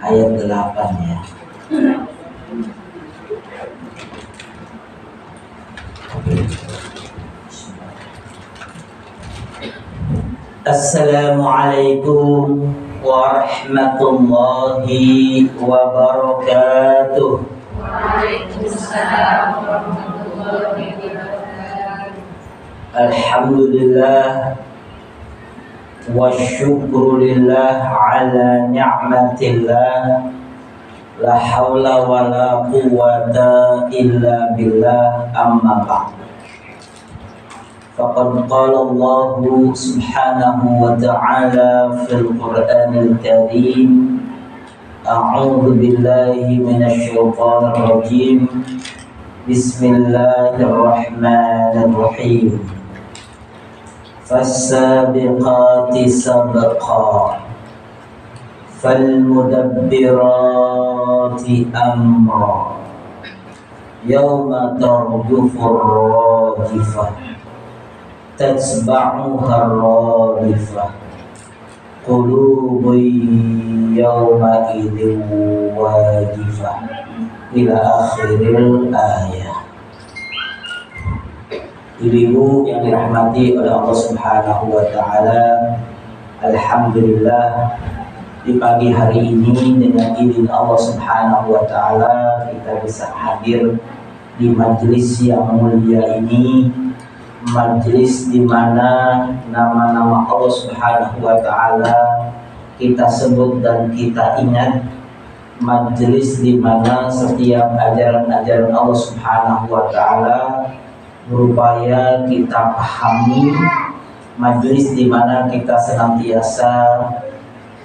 ayat 8 ya. Assalamualaikum warahmatullahi wabarakatuh. Waalaikumsalam warahmatullahi wabarakatuh. Alhamdulillah wa syukrulillah ala ni'matillah, la hawla wa la quwwata illa billah, amma ba'd. Faqad qala Allah subhanahu wa ta'ala fil Qur'anil Karim, a'udzu billahi minasy syaithanir rajim. Bismillahirrahmanirrahim. Fas-sabiqati sabqa, fal-mudabbirati amra, yawma tarjufur rajifah, tatba'uha radifah, qulubun yawma idzin wajifah, ila akhiril ayat. Ibu-ibu yang dirahmati oleh Allah Subhanahu wa taala, alhamdulillah di pagi hari ini dengan izin Allah Subhanahu wa taala kita bisa hadir di majelis yang mulia ini, majelis di mana nama-nama Allah Subhanahu wa taala kita sebut dan kita ingat, majelis di mana setiap ajaran-ajaran Allah Subhanahu wa taala berupaya kita pahami, majelis di mana kita senantiasa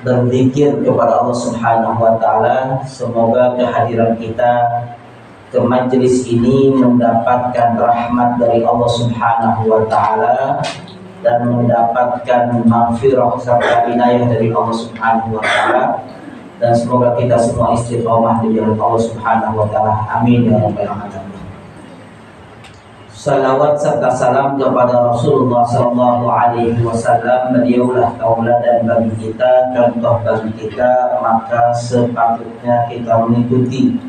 berzikir kepada Allah Subhanahu wa taala. Semoga kehadiran kita ke majelis ini mendapatkan rahmat dari Allah Subhanahu wa taala dan mendapatkan maghfirah serta inayah dari Allah Subhanahu wa taala, dan semoga kita semua istiqomah di jalan Allah Subhanahu wa taala. Amin ya rabbal alamin. Salawat serta salam kepada Rasulullah sallallahu alaihi wasallam. Beliaulah tauladan bagi kita, contoh bagi kita, maka sepatutnya kita mengikuti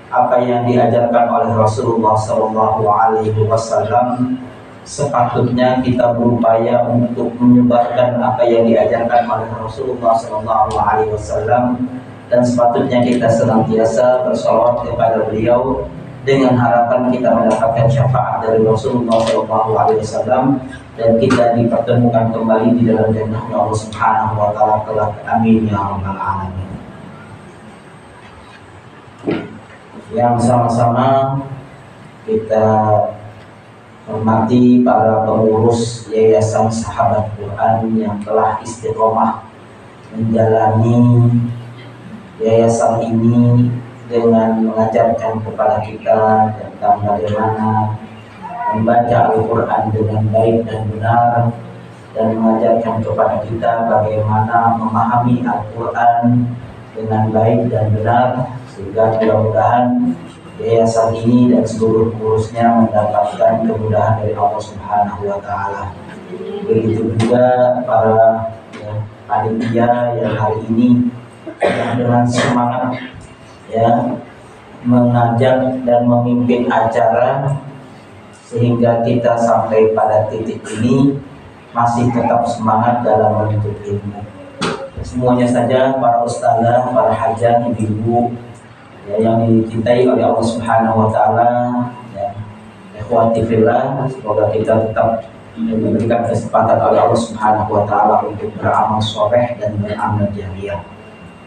apa yang diajarkan oleh Rasulullah sallallahu alaihi wasallam. Sepatutnya kita berupaya untuk menyebarkan apa yang diajarkan oleh Rasulullah sallallahu alaihi wasallam, dan sepatutnya kita senantiasa bersalawat kepada beliau dengan harapan kita mendapatkan syafaat dari Rasulullah sallallahu alaihi wasallam dan kita dipertemukan kembali di dalam jannahnya Allah Subhanahu wa taala kelak. Amin ya rabbal alamin. Yang sama-sama kita hormati para pengurus Yayasan Sahabat Quran yang telah istiqomah menjalani yayasan ini dengan mengajarkan kepada kita tentang bagaimana membaca Al-Quran dengan baik dan benar, dan mengajarkan kepada kita bagaimana memahami Al-Quran dengan baik dan benar, sehingga mudah-mudahan yayasan ini dan seluruh pengurusnya mendapatkan kemudahan dari Allah Subhanahu wa taala. Begitu juga para panitia yang hari ini yang dengan semangat mengajak dan memimpin acara sehingga kita sampai pada titik ini masih tetap semangat dalam menuntut ilmu. Semuanya saja para ustazah, para hajah, ibu-ibu yang dicintai oleh Allah Subhanahu wa taala, ikhwati fillah, semoga kita tetap diberikan kesempatan oleh Allah Subhanahu wa taala untuk beramal soleh dan beramal jariah.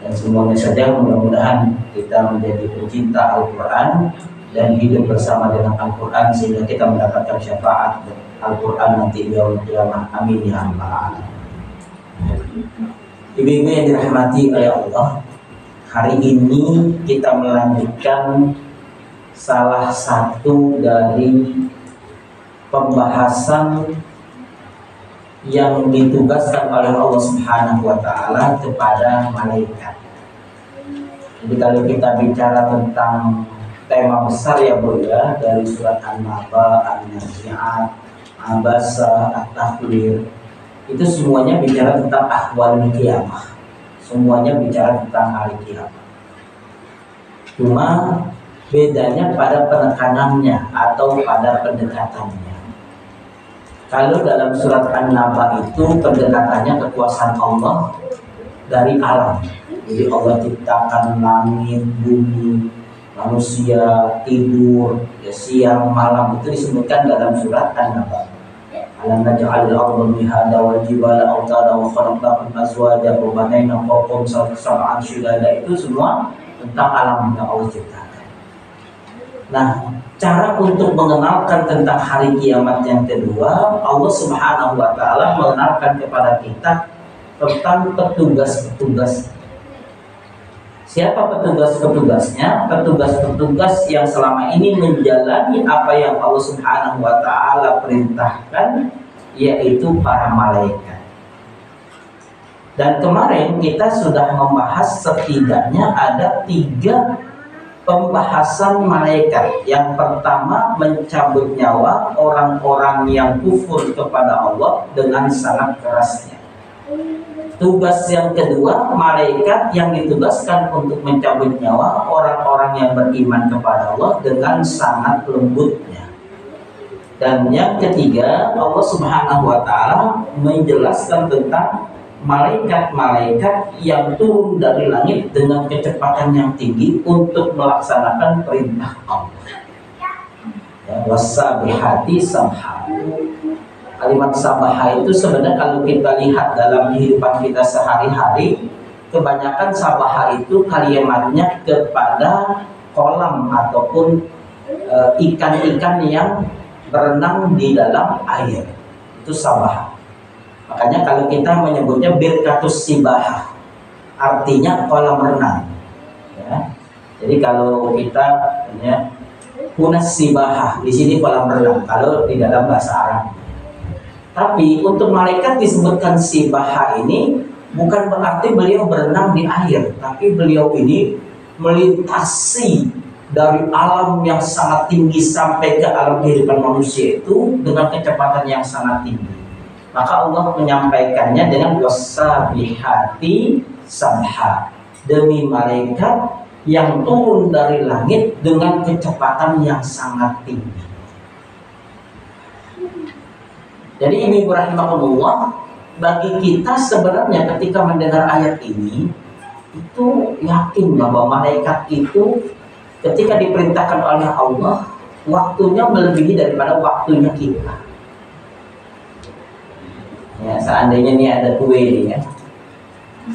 Dan semuanya saja mudah-mudahan kita menjadi pecinta Al-Quran dan hidup bersama dengan Al-Quran sehingga kita mendapatkan syafaat Al-Quran nanti di yaumul qiyamah. Amin ya rabbal alamin. Ibu-ibu yang dirahmati oleh Allah, hari ini kita melanjutkan salah satu dari pembahasan yang ditugaskan oleh Allah Subhanahu wa taala kepada malaikat. Jadi kalau kita bicara tentang tema besar ya Bu ya, dari surat An-Naba, An-Nazi'at, Abasa, At-Takwir, itu semuanya bicara tentang ahwal kiamah. Semuanya bicara tentang hari kiamat. Cuma bedanya pada penekanannya atau pada pendekatannya. Kalau dalam surat An-Naba itu pendekatannya kekuasaan Allah dari alam. Jadi Allah ciptakan langit, bumi, manusia, tidur, ya, siang, malam, itu disebutkan dalam surat An-Naba. Alam naj'alil arda mihada wal jibala awtada wa khalaqnakum azwaja wa banayna fawqakum sab'an shidada. Itu semua tentang alam yang Allah ciptakan. Nah, cara untuk mengenalkan tentang hari kiamat yang kedua, Allah Subhanahu wa taala mengenalkan kepada kita tentang petugas-petugas. Siapa petugas-petugasnya? Petugas-petugas yang selama ini menjalani apa yang Allah Subhanahu wa taala perintahkan, yaitu para malaikat. Dan kemarin kita sudah membahas setidaknya ada 3 pembahasan malaikat. Yang pertama, mencabut nyawa orang-orang yang kufur kepada Allah dengan sangat kerasnya. Tugas yang kedua, malaikat yang ditugaskan untuk mencabut nyawa orang-orang yang beriman kepada Allah dengan sangat lembutnya. Dan yang ketiga, Allah Subhanahu wa taala menjelaskan tentang malaikat-malaikat yang turun dari langit dengan kecepatan yang tinggi untuk melaksanakan perintah Allah. Ya, wasabihati sabha. Kalimat sabaha itu sebenarnya kalau kita lihat dalam kehidupan kita sehari-hari, kebanyakan sabaha itu kalimatnya kepada kolam ataupun ikan-ikan yang berenang di dalam air. Itu sabaha. Makanya kalau kita menyebutnya birkatus sibahah, artinya kolam renang. Ya. Jadi kalau kita punya kunas sibahah, di sini kolam renang. Kalau di dalam bahasa Arab. Tapi untuk malaikat disebutkan sibahah ini bukan berarti beliau berenang di air, tapi beliau ini melintasi dari alam yang sangat tinggi sampai ke alam kehidupan manusia itu dengan kecepatan yang sangat tinggi. Maka Allah menyampaikannya dengan wasabihati sabha, demi malaikat yang turun dari langit dengan kecepatan yang sangat tinggi. Jadi Ibu rahimahullah, bagi kita sebenarnya ketika mendengar ayat ini itu yakin bahwa malaikat itu ketika diperintahkan oleh Allah waktunya melebihi daripada waktunya kita. Ya, seandainya ini ada kue ini ya,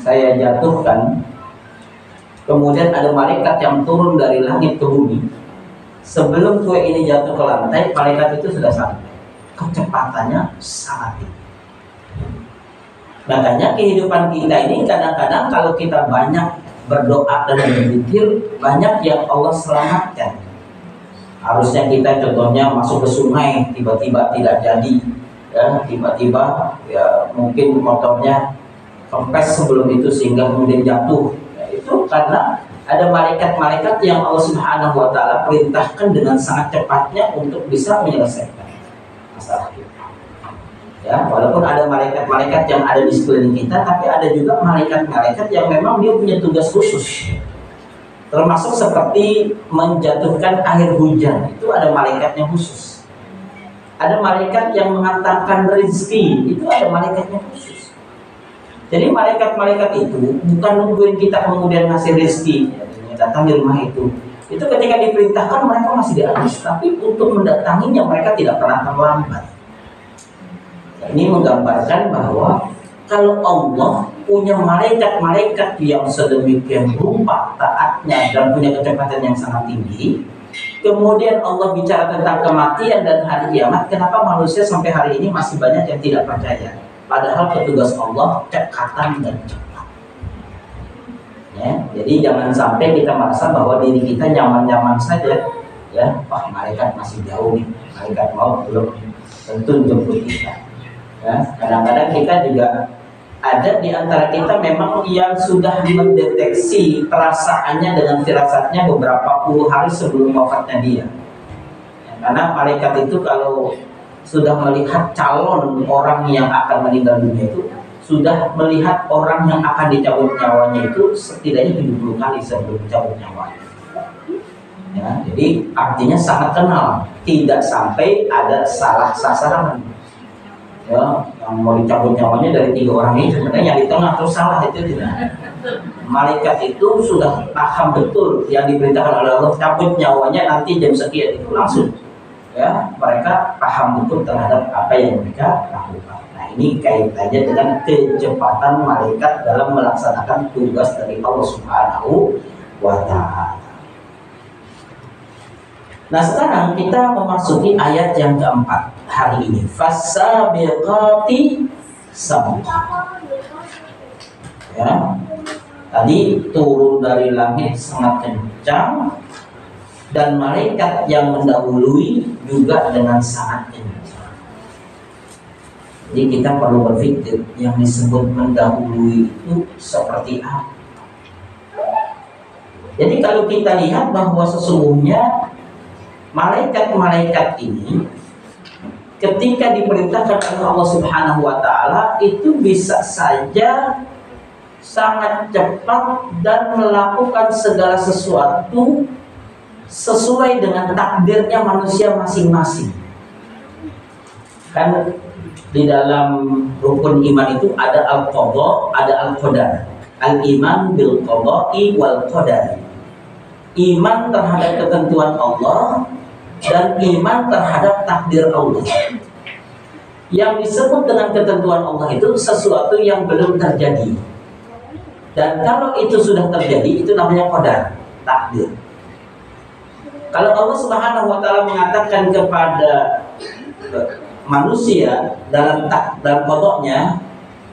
saya jatuhkan, kemudian ada malaikat yang turun dari langit ke bumi. Sebelum kue ini jatuh ke lantai, malaikat itu sudah sampai. Kecepatannya sangat tinggi. Makanya kehidupan kita ini kadang-kadang kalau kita banyak berdoa dan berzikir, banyak yang Allah selamatkan. Harusnya kita contohnya masuk ke sungai, tiba-tiba tidak jadi. Ya, tiba-tiba ya mungkin motornya kempes sebelum itu sehingga kemudian jatuh. Ya, itu karena ada malaikat-malaikat yang Allah Subhanahu wa taala perintahkan dengan sangat cepatnya untuk bisa menyelesaikan masalah kita. Ya, walaupun ada malaikat-malaikat yang ada di sekeliling kita, tapi ada juga malaikat-malaikat yang memang dia punya tugas khusus. Termasuk seperti menjatuhkan air hujan, itu ada malaikatnya khusus. Ada malaikat yang mengantarkan rezeki, itu ada malaikatnya khusus. Jadi malaikat-malaikat itu bukan nungguin kita kemudian ngasih rezeki, ya, datang di rumah itu. Itu ketika diperintahkan mereka masih di atas, tapi untuk mendatanginya mereka tidak pernah terlambat. Ini menggambarkan bahwa kalau Allah punya malaikat-malaikat yang sedemikian rupa taatnya dan punya kecepatan yang sangat tinggi, kemudian Allah bicara tentang kematian dan hari kiamat, kenapa manusia sampai hari ini masih banyak yang tidak percaya? Padahal petugas Allah cekatan dan cepat. Ya, jadi jangan sampai kita merasa bahwa diri kita nyaman-nyaman saja. Ya, wah malaikat masih jauh nih, malaikat mau belum tentu jemput kita. Ya, kadang-kadang kita juga ada di antara kita memang yang sudah mendeteksi perasaannya dengan firasatnya beberapa puluh hari sebelum wafatnya dia. Ya, karena malaikat itu kalau sudah melihat calon orang yang akan meninggal dunia itu, sudah melihat orang yang akan dicabut nyawanya itu setidaknya 70 kali sebelum dicabut nyawanya. Ya, jadi artinya sangat kenal, tidak sampai ada salah sasaran. Ya, yang mau dicabut nyawanya dari 3 orang ini sebenarnya yang di tengah terus salah, itu tidak. Malaikat itu sudah paham betul yang diperintahkan oleh Allah, cabut nyawanya nanti jam sekian, itu langsung. Ya, mereka paham betul terhadap apa yang mereka lakukan. Nah, ini kaitannya dengan kecepatan malaikat dalam melaksanakan tugas dari Allah Subhanahu wa Ta'ala. Nah, sekarang kita memasuki ayat yang keempat hari ini. Fassabiqati sabqa. Ya. Tadi turun dari langit sangat kencang dan malaikat yang mendahului juga dengan sangat kencang. Jadi kita perlu berpikir yang disebut mendahului itu seperti apa. Jadi kalau kita lihat bahwa sesungguhnya malaikat-malaikat ini ketika diperintahkan oleh Allah Subhanahu wa Ta'ala itu bisa saja sangat cepat dan melakukan segala sesuatu sesuai dengan takdirnya manusia masing-masing. Kan di dalam rukun iman itu ada al-qadha, ada al-qadar. Al-iman bil qadha'i wal qadar. Iman terhadap ketentuan Allah dan iman terhadap takdir Allah. Yang disebut dengan ketentuan Allah itu sesuatu yang belum terjadi. Dan kalau itu sudah terjadi, itu namanya qadar, takdir. Kalau Allah Subhanahu wa Ta'ala mengatakan kepada manusia dalam qadanya,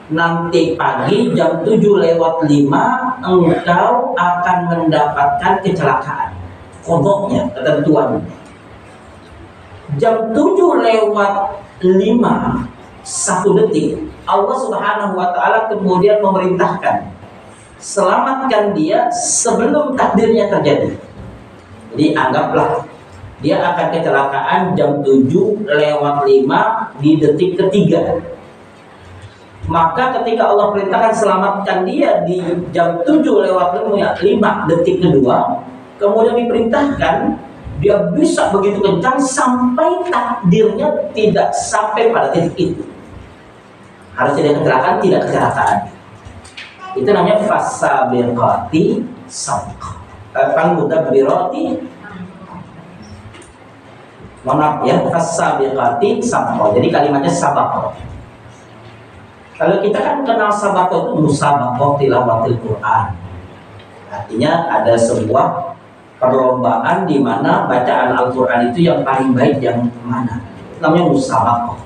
nanti pagi jam 7:05 engkau akan mendapatkan kecelakaan. Qadanya, ketentuannya. Jam 7:05 1 detik Allah Subhanahu wa Ta'ala kemudian memerintahkan selamatkan dia sebelum takdirnya terjadi. Jadi anggaplah dia akan kecelakaan jam 7:05 di detik ketiga. Maka ketika Allah perintahkan selamatkan dia di jam 7:05 detik kedua, kemudian diperintahkan dia bisa begitu kencang sampai takdirnya tidak sampai pada titik itu. Harus tidak kecelakaan, tidak kecelakaan. Itu namanya fassabiqati sabqa. Mudabbirati. Maaf ya, fassabiqati sabqa. Jadi kalimatnya sabaqah. Kalau kita kan kenal sabaqah itu musabaqah tilawatil Quran. Artinya ada sebuah perlombaan di mana bacaan Al-Quran itu yang paling baik yang mana. Namanya musabaqah.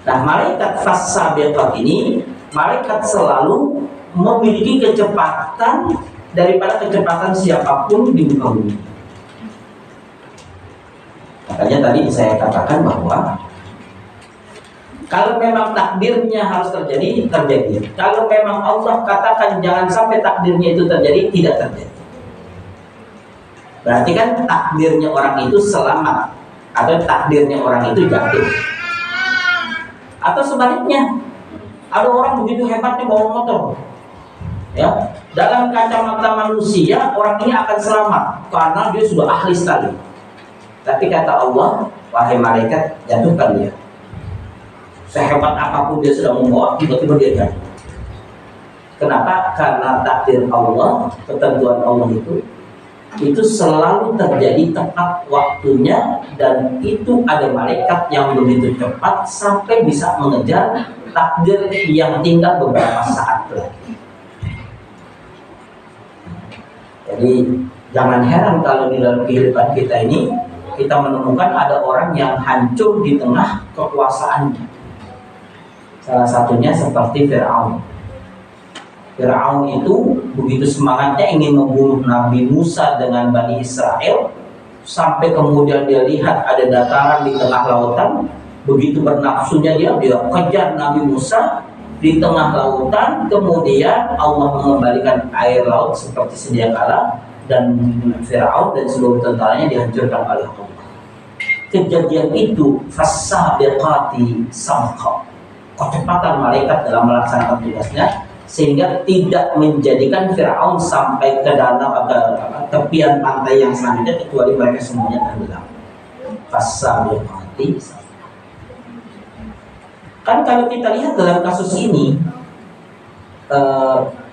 Nah, malaikat fassabiqat ini, malaikat selalu memiliki kecepatan daripada kecepatan siapapun di muka bumi. Makanya tadi saya katakan bahwa kalau memang takdirnya harus terjadi, terjadi. Kalau memang Allah katakan jangan sampai takdirnya itu terjadi, tidak terjadi. Berarti kan takdirnya orang itu selamat atau takdirnya orang itu jatuh. Atau sebaliknya, ada orang begitu hebatnya bawa motor, ya, dalam kacamata manusia orang ini akan selamat karena dia sudah ahli sekali. Tapi kata Allah, wahai malaikat, jatuhkan dia. Sehebat apapun dia sudah membawa, tiba-tiba dia jatuh. Kenapa? Karena takdir Allah, ketentuan Allah itu selalu terjadi tepat waktunya, dan itu ada malaikat yang begitu cepat sampai bisa mengejar takdir yang tinggal beberapa saat lagi. Jadi jangan heran kalau di dalam kehidupan kita ini kita menemukan ada orang yang hancur di tengah kekuasaannya. Salah satunya seperti Fir'aun. Fir'aun itu begitu semangatnya ingin membunuh Nabi Musa dengan Bani Israel, sampai kemudian dia lihat ada dataran di tengah lautan, begitu bernafsunya dia kejar Nabi Musa di tengah lautan, kemudian Allah mengembalikan air laut seperti sedia kala dan Fir'aun dan seluruh tentaranya dihancurkan oleh Allah. Kejadian itu fassabiqati sabqa, kecepatan malaikat dalam melaksanakan tugasnya sehingga tidak menjadikan Fir'aun sampai ke dalam tepian pantai yang selanjutnya, kecuali mereka semuanya tenggelam. Fasabiqati. Kan kalau kita lihat dalam kasus ini,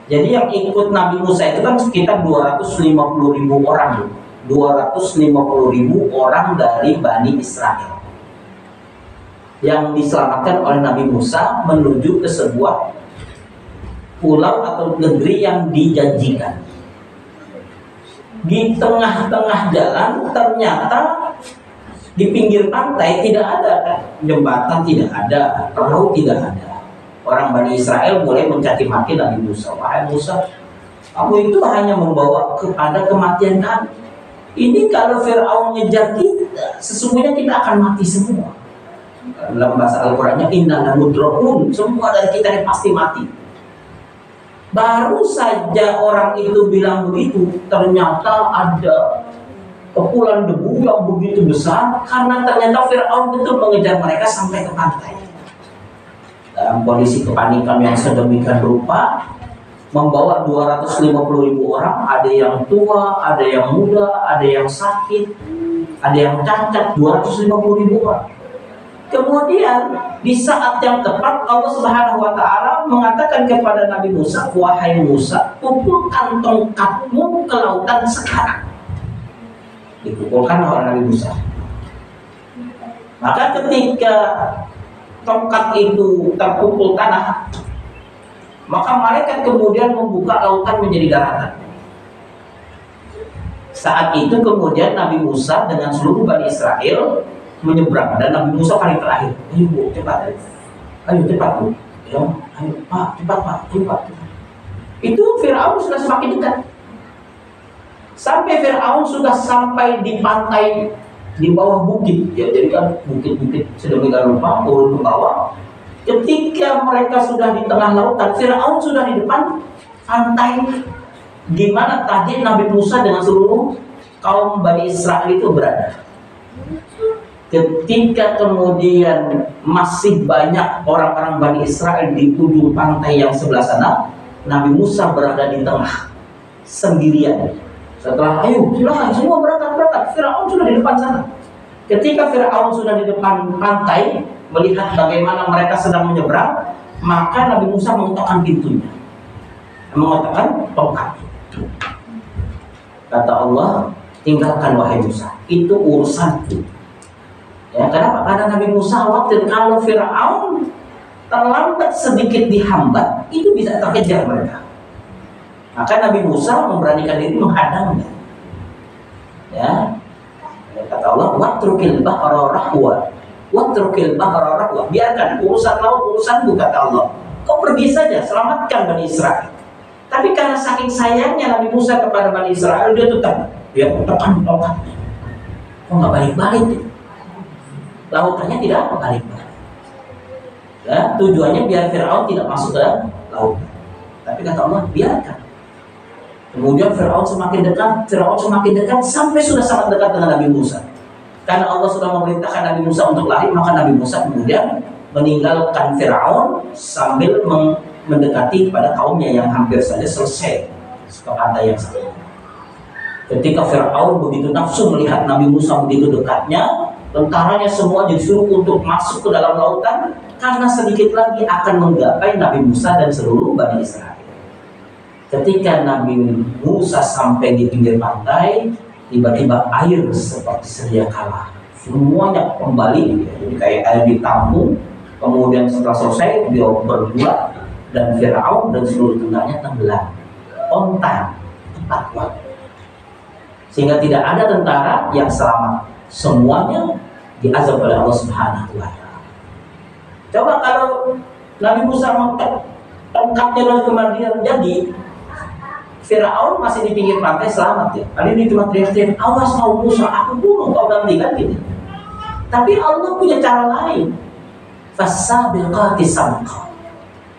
jadi yang ikut Nabi Musa itu kan sekitar 250.000 orang, 250.000 orang dari Bani Israel yang diselamatkan oleh Nabi Musa menuju ke sebuah pulau atau negeri yang dijanjikan. Di tengah-tengah jalan ternyata di pinggir pantai tidak ada jembatan, tidak ada perahu, tidak ada. Orang Bani Israel mulai mencaci maki Nabi Musa. Wahai Musa, kamu itu hanya membawa kepada kematian kami. Ini kalau Fir'aun ngejar kita, sesungguhnya kita akan mati semua. Dalam bahasa Al-Qurannya, inna lamudrakun, semua dari kita yang pasti mati. Baru saja orang itu bilang begitu, ternyata ada kepulan debu yang begitu besar, karena ternyata Fir'aun betul mengejar mereka sampai ke pantai. Dalam kondisi kepanikan yang sedemikian rupa, membawa 250.000 orang, ada yang tua, ada yang muda, ada yang sakit, ada yang cacat, 250.000 orang. Kemudian di saat yang tepat Allah Subhanahu wa taala mengatakan kepada Nabi Musa, "Wahai Musa, pukulkan tongkatmu ke lautan sekarang." Dipukulkan oleh Nabi Musa. Maka ketika tongkat itu terpukul tanah, maka malaikat kemudian membuka lautan menjadi daratan. Saat itu kemudian Nabi Musa dengan seluruh Bani Israel menyeberang, dan Nabi Musa paling terakhir. Ayo Bu, cepat, ayo cepat Bu, ya, ayo Pak, cepat Pak, cepat. Itu Fir'aun sudah semakin dekat. Sampai Fir'aun sudah sampai di pantai di bawah bukit, ya, jadi kan bukit-bukit sedemikian rupa turun ke bawah. Ketika mereka sudah di tengah lautan, Fir'aun sudah di depan pantai di mana tadi Nabi Musa dengan seluruh kaum Bani Israel itu berada. Ketika kemudian masih banyak orang-orang Bani Israel di ujung pantai yang sebelah sana, Nabi Musa berada di tengah sendirian. Setelah ayo silakan semua berangkat, Fir'aun sudah di depan sana. Ketika Fir'aun sudah di depan pantai melihat bagaimana mereka sedang menyeberang, maka Nabi Musa mengetukkan pintunya, mengatakan tongkat. Kata Allah, tinggalkan wahai Musa, itu urusanku. Ya, kenapa? Karena Nabi Musa khawatir kalau Fir'aun terlambat sedikit dihambat, itu bisa terkejar mereka. Maka Nabi Musa memberanikan diri menghadangnya. Ya, kata Allah, watrukil bahra rahwa, watrukil bahra rahwa, biarkan urusan laut urusanku, kata Allah. Kau pergi saja, selamatkan Bani Israel. Tapi karena saking sayangnya Nabi Musa kepada Bani Israel, dia tetap tekan tongkatnya. Kok nggak balik-balik? Lautannya tidak balik-balik. Ya, tujuannya biar Fir'aun tidak masuk ke laut. Tapi kata Allah, biarkan. Kemudian Fir'aun semakin dekat sampai sudah sangat dekat dengan Nabi Musa. Karena Allah sudah memerintahkan Nabi Musa untuk lari, maka Nabi Musa kemudian meninggalkan Fir'aun sambil mendekati pada kaumnya yang hampir saja selesai ke pantai yang sama. Ketika Fir'aun begitu nafsu melihat Nabi Musa begitu dekatnya, tentaranya semua disuruh untuk masuk ke dalam lautan karena sedikit lagi akan menggapai Nabi Musa dan seluruh Bani Israel. Ketika Nabi Musa sampai di pinggir pantai, tiba-tiba air seperti sedia kala semuanya kembali, jadi kayak air ditampung. Kemudian setelah selesai dia berbuat dan Fir'aun dan seluruh tentaranya tenggelam on time, tepat waktu, sehingga tidak ada tentara yang selamat, semuanya diazab oleh Allah Subhanahu wa taala. Coba kalau Nabi Musa tongkatnya dan kemudian jadi, Fir'aun masih di pinggir pantai selamat ya. Kali ini cuma teriak-teriak, awas kau Musa, aku bunuh kau nanti, kan gitu. Tapi Allah punya cara lain. Fasabiqati sabqa.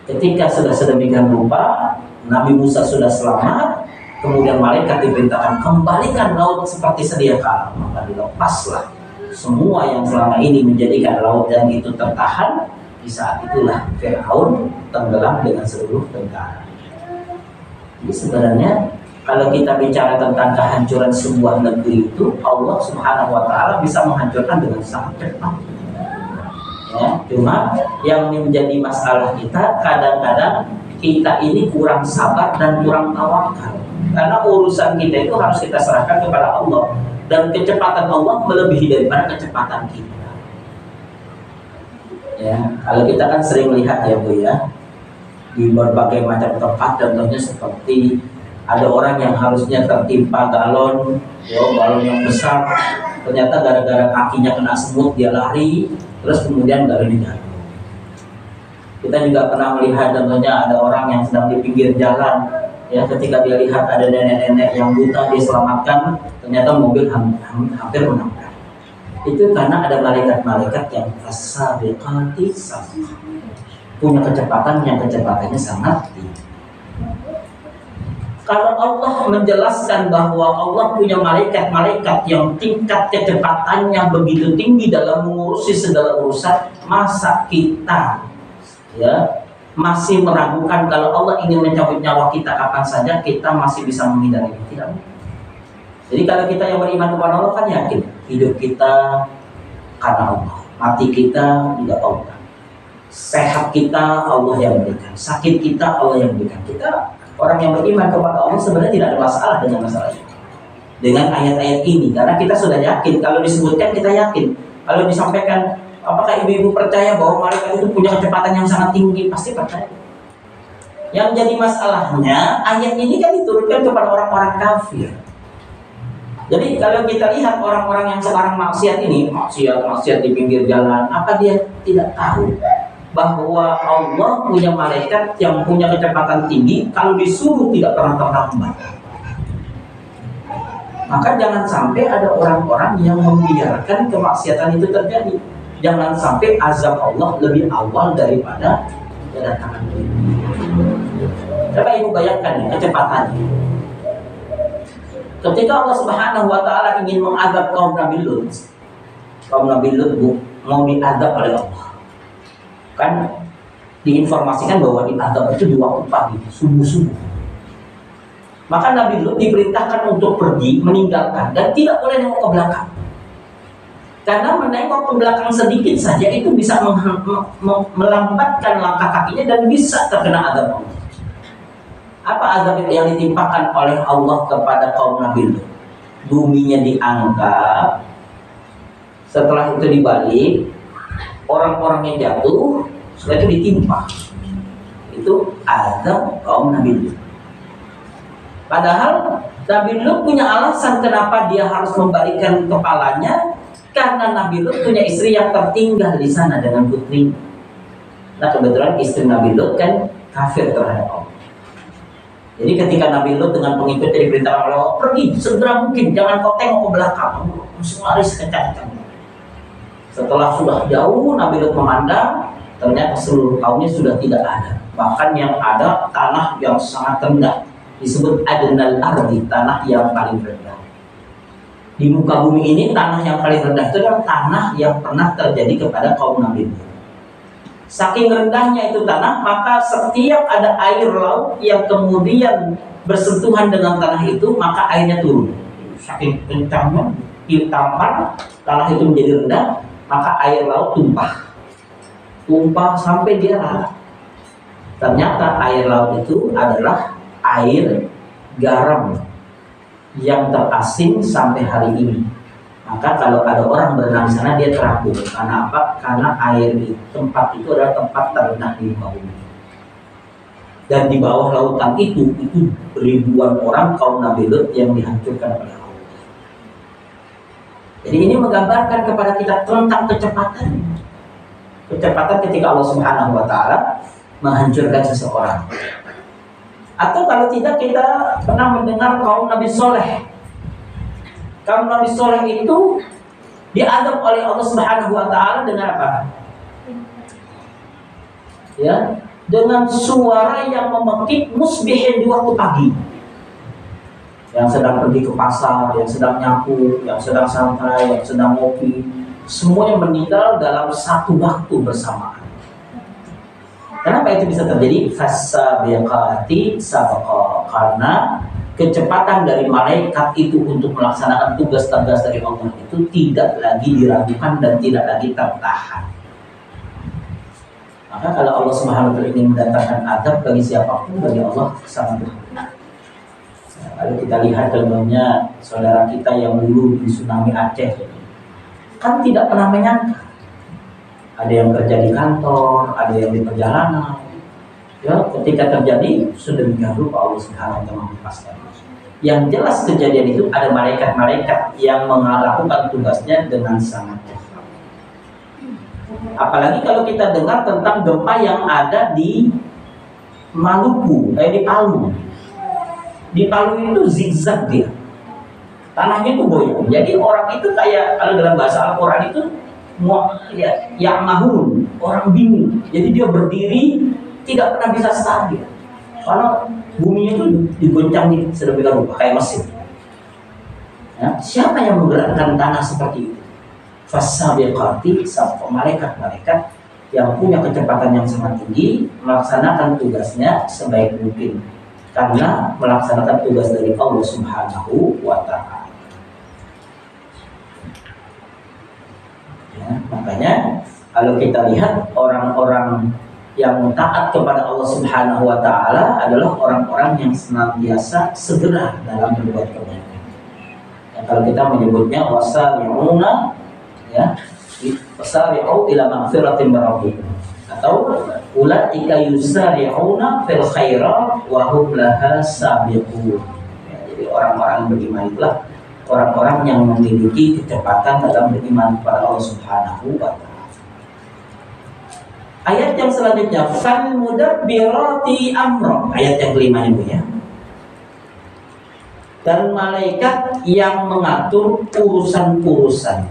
Ketika sudah sedemikian rupa, Nabi Musa sudah selamat, kemudian malaikat diperintahkan kembalikan laut seperti sedia kala, maka dilepaslah semua yang selama ini menjadikan laut dan itu tertahan. Di saat itulah Fir'aun tenggelam dengan seluruh tentara. Jadi sebenarnya kalau kita bicara tentang kehancuran sebuah negeri itu, Allah Subhanahu wa Ta'ala bisa menghancurkan dengan sangat cepat. Ya, cuma yang menjadi masalah kita kadang-kadang kita ini kurang sabar dan kurang tawakal. Karena urusan kita itu harus kita serahkan kepada Allah, dan kecepatan Allah melebihi daripada kecepatan kita. Ya, kalau kita kan sering lihat ya Bu ya, di berbagai macam tempat, contohnya seperti ada orang yang harusnya tertimpa galon, ya, galon yang besar, ternyata gara-gara kakinya kena semut dia lari, terus kemudian galonnya jatuh. Kita juga pernah melihat contohnya ada orang yang sedang di pinggir jalan, ya, ketika dia lihat ada nenek-nenek yang buta dia selamatkan, ternyata mobil hampir menabrak. Itu karena ada malaikat-malaikat yang as-sabiqati sabqa, punya kecepatan yang kecepatannya sangat tinggi. Kalau Allah menjelaskan bahwa Allah punya malaikat-malaikat yang tingkat kecepatannya begitu tinggi dalam mengurusi segala urusan, masa kita ya masih meragukan kalau Allah ingin mencabut nyawa kita kapan saja kita masih bisa menghindari? Tidak. Jadi kalau kita yang beriman kepada Allah kan yakin hidup kita karena Allah, mati kita juga Allah, sehat kita Allah yang berikan, sakit kita Allah yang berikan. Kita orang yang beriman kepada Allah sebenarnya tidak ada masalah dengan masalah ini, dengan ayat-ayat ini, karena kita sudah yakin. Kalau disebutkan kita yakin. Kalau disampaikan, apakah ibu-ibu percaya bahwa malaikat itu punya kecepatan yang sangat tinggi? Pasti percaya. Yang jadi masalahnya ayat ini kan diturunkan kepada orang-orang kafir. Jadi kalau kita lihat orang-orang yang sekarang maksiat ini, maksiat di pinggir jalan, apa dia tidak tahu bahwa Allah punya malaikat yang punya kecepatan tinggi, kalau disuruh tidak pernah terlambat. Maka jangan sampai ada orang-orang yang membiarkan kemaksiatan itu terjadi. Jangan sampai azab Allah lebih awal daripada kedatangan itu. Coba ibu bayangkan nih kecepatannya. Ketika Allah Subhanahu wa Ta'ala ingin mengadab kaum Nabi Lut mau diadab oleh Allah, kan diinformasikan bahwa diadab itu di waktu pagi, subuh-subuh. Maka Nabi Lut diperintahkan untuk pergi, meninggalkan, dan tidak boleh nengok ke belakang. Karena menengok ke belakang sedikit saja itu bisa melambatkan langkah kakinya dan bisa terkena azab Allah. Apa azab yang ditimpakan oleh Allah kepada kaum Nabi Lut? Buminya diangkat, setelah itu dibalik, orang-orangnya jatuh, setelah itu ditimpa. Itu azab kaum Nabi Lut. Padahal Nabi Lut punya alasan kenapa dia harus membalikkan kepalanya, karena Nabi Lut punya istri yang tertinggal di sana dengan putri. Nah kebetulan istri Nabi Lut kan kafir terhadap Allah. Jadi ketika Nabi Lut dengan pengikutnya diperintahkan oleh Allah, pergi segera mungkin, jangan kau tengok ke belakang, mesti lari sekencang-kencangnya. Setelah sudah jauh Nabi Lut memandang, ternyata seluruh kaumnya sudah tidak ada. Bahkan yang ada tanah yang sangat rendah, disebut adnal ardi, tanah yang paling rendah. Di muka bumi ini tanah yang paling rendah itu adalah tanah yang pernah terjadi kepada kaum Nabi Lut. Saking rendahnya itu tanah, maka setiap ada air laut yang kemudian bersentuhan dengan tanah itu, maka airnya turun. Saking kencangnya ditampar, tanah itu menjadi rendah, maka air laut tumpah sampai dia rata. Ternyata air laut itu adalah air garam yang terasing sampai hari ini. Maka kalau ada orang berenang di sana dia terapung. Karena apa? Karena air di tempat itu adalah tempat terendah di muka bumi. Dan di bawah lautan itu ribuan orang kaum Nabi Lut yang dihancurkan oleh Allah. Jadi ini menggambarkan kepada kita tentang kecepatan. Kecepatan ketika Allah Subhanahu wa Ta'ala menghancurkan seseorang. Atau kalau tidak, kita pernah mendengar kaum Nabi Soleh. Kaum Nabi Soleh itu diadab oleh Allah Subhanahu wa Ta'ala dengan apa? Ya, dengan suara yang memekik musbihin di waktu pagi. Yang sedang pergi ke pasar, yang sedang nyapu, yang sedang santai, yang sedang ngopi, semuanya meninggal dalam satu waktu bersamaan. Kenapa itu bisa terjadi? Fasabiqati sabqa, karena kecepatan dari malaikat itu untuk melaksanakan tugas-tugas dari Allah itu tidak lagi diragukan dan tidak lagi tertahan. Maka kalau Allah Subhanahu wa taala ingin mendatangkan adab bagi siapapun, bagi Allah sangat mudah. Kalau kita lihat contohnya saudara kita yang dulu di tsunami Aceh, kan tidak pernah menyangka. Ada yang kerja di kantor, ada yang di perjalanan. Ya, ketika terjadi sedemikian rupa Allah Subhanahu wa taala melepaskan. Yang jelas kejadian itu ada malaikat-malaikat yang melakukan tugasnya dengan sangat cepat. Apalagi kalau kita dengar tentang gempa yang ada di Maluku, di Palu. Di Palu itu zigzag dia. Tanahnya itu goyang. Jadi orang itu kayak kalau dalam bahasa Al-Qur'an itu mahun, orang bingung. Jadi dia berdiri tidak pernah bisa stabil. Karena bumi itu digoncang sedemikian rupa kayak mesin. Ya, siapa yang menggerakkan tanah seperti itu? Fasabiqati sabqa, malaikat-malaikat yang punya kecepatan yang sangat tinggi melaksanakan tugasnya sebaik mungkin karena melaksanakan tugas dari Allah Subhanahu wa taala. Ya, makanya kalau kita lihat orang-orang yang taat kepada Allah Subhanahu wa taala adalah orang-orang yang senantiasa segera dalam berbuat kebaikan. Ya, kalau kita menyebutnya wasari'una, ya, wasari'u ila magfiratin min rabbihim, atau ulaika yusari'una fil khairat wa hum laha sabiqun. Ya, jadi orang-orang beriman itulah orang-orang yang memiliki kecepatan dalam beriman kepada Allah Subhanahu wa taala. Ayat yang selanjutnya, fal mudabbirati amra, ayat yang kelima ini ya. Dan malaikat yang mengatur urusan-urusan.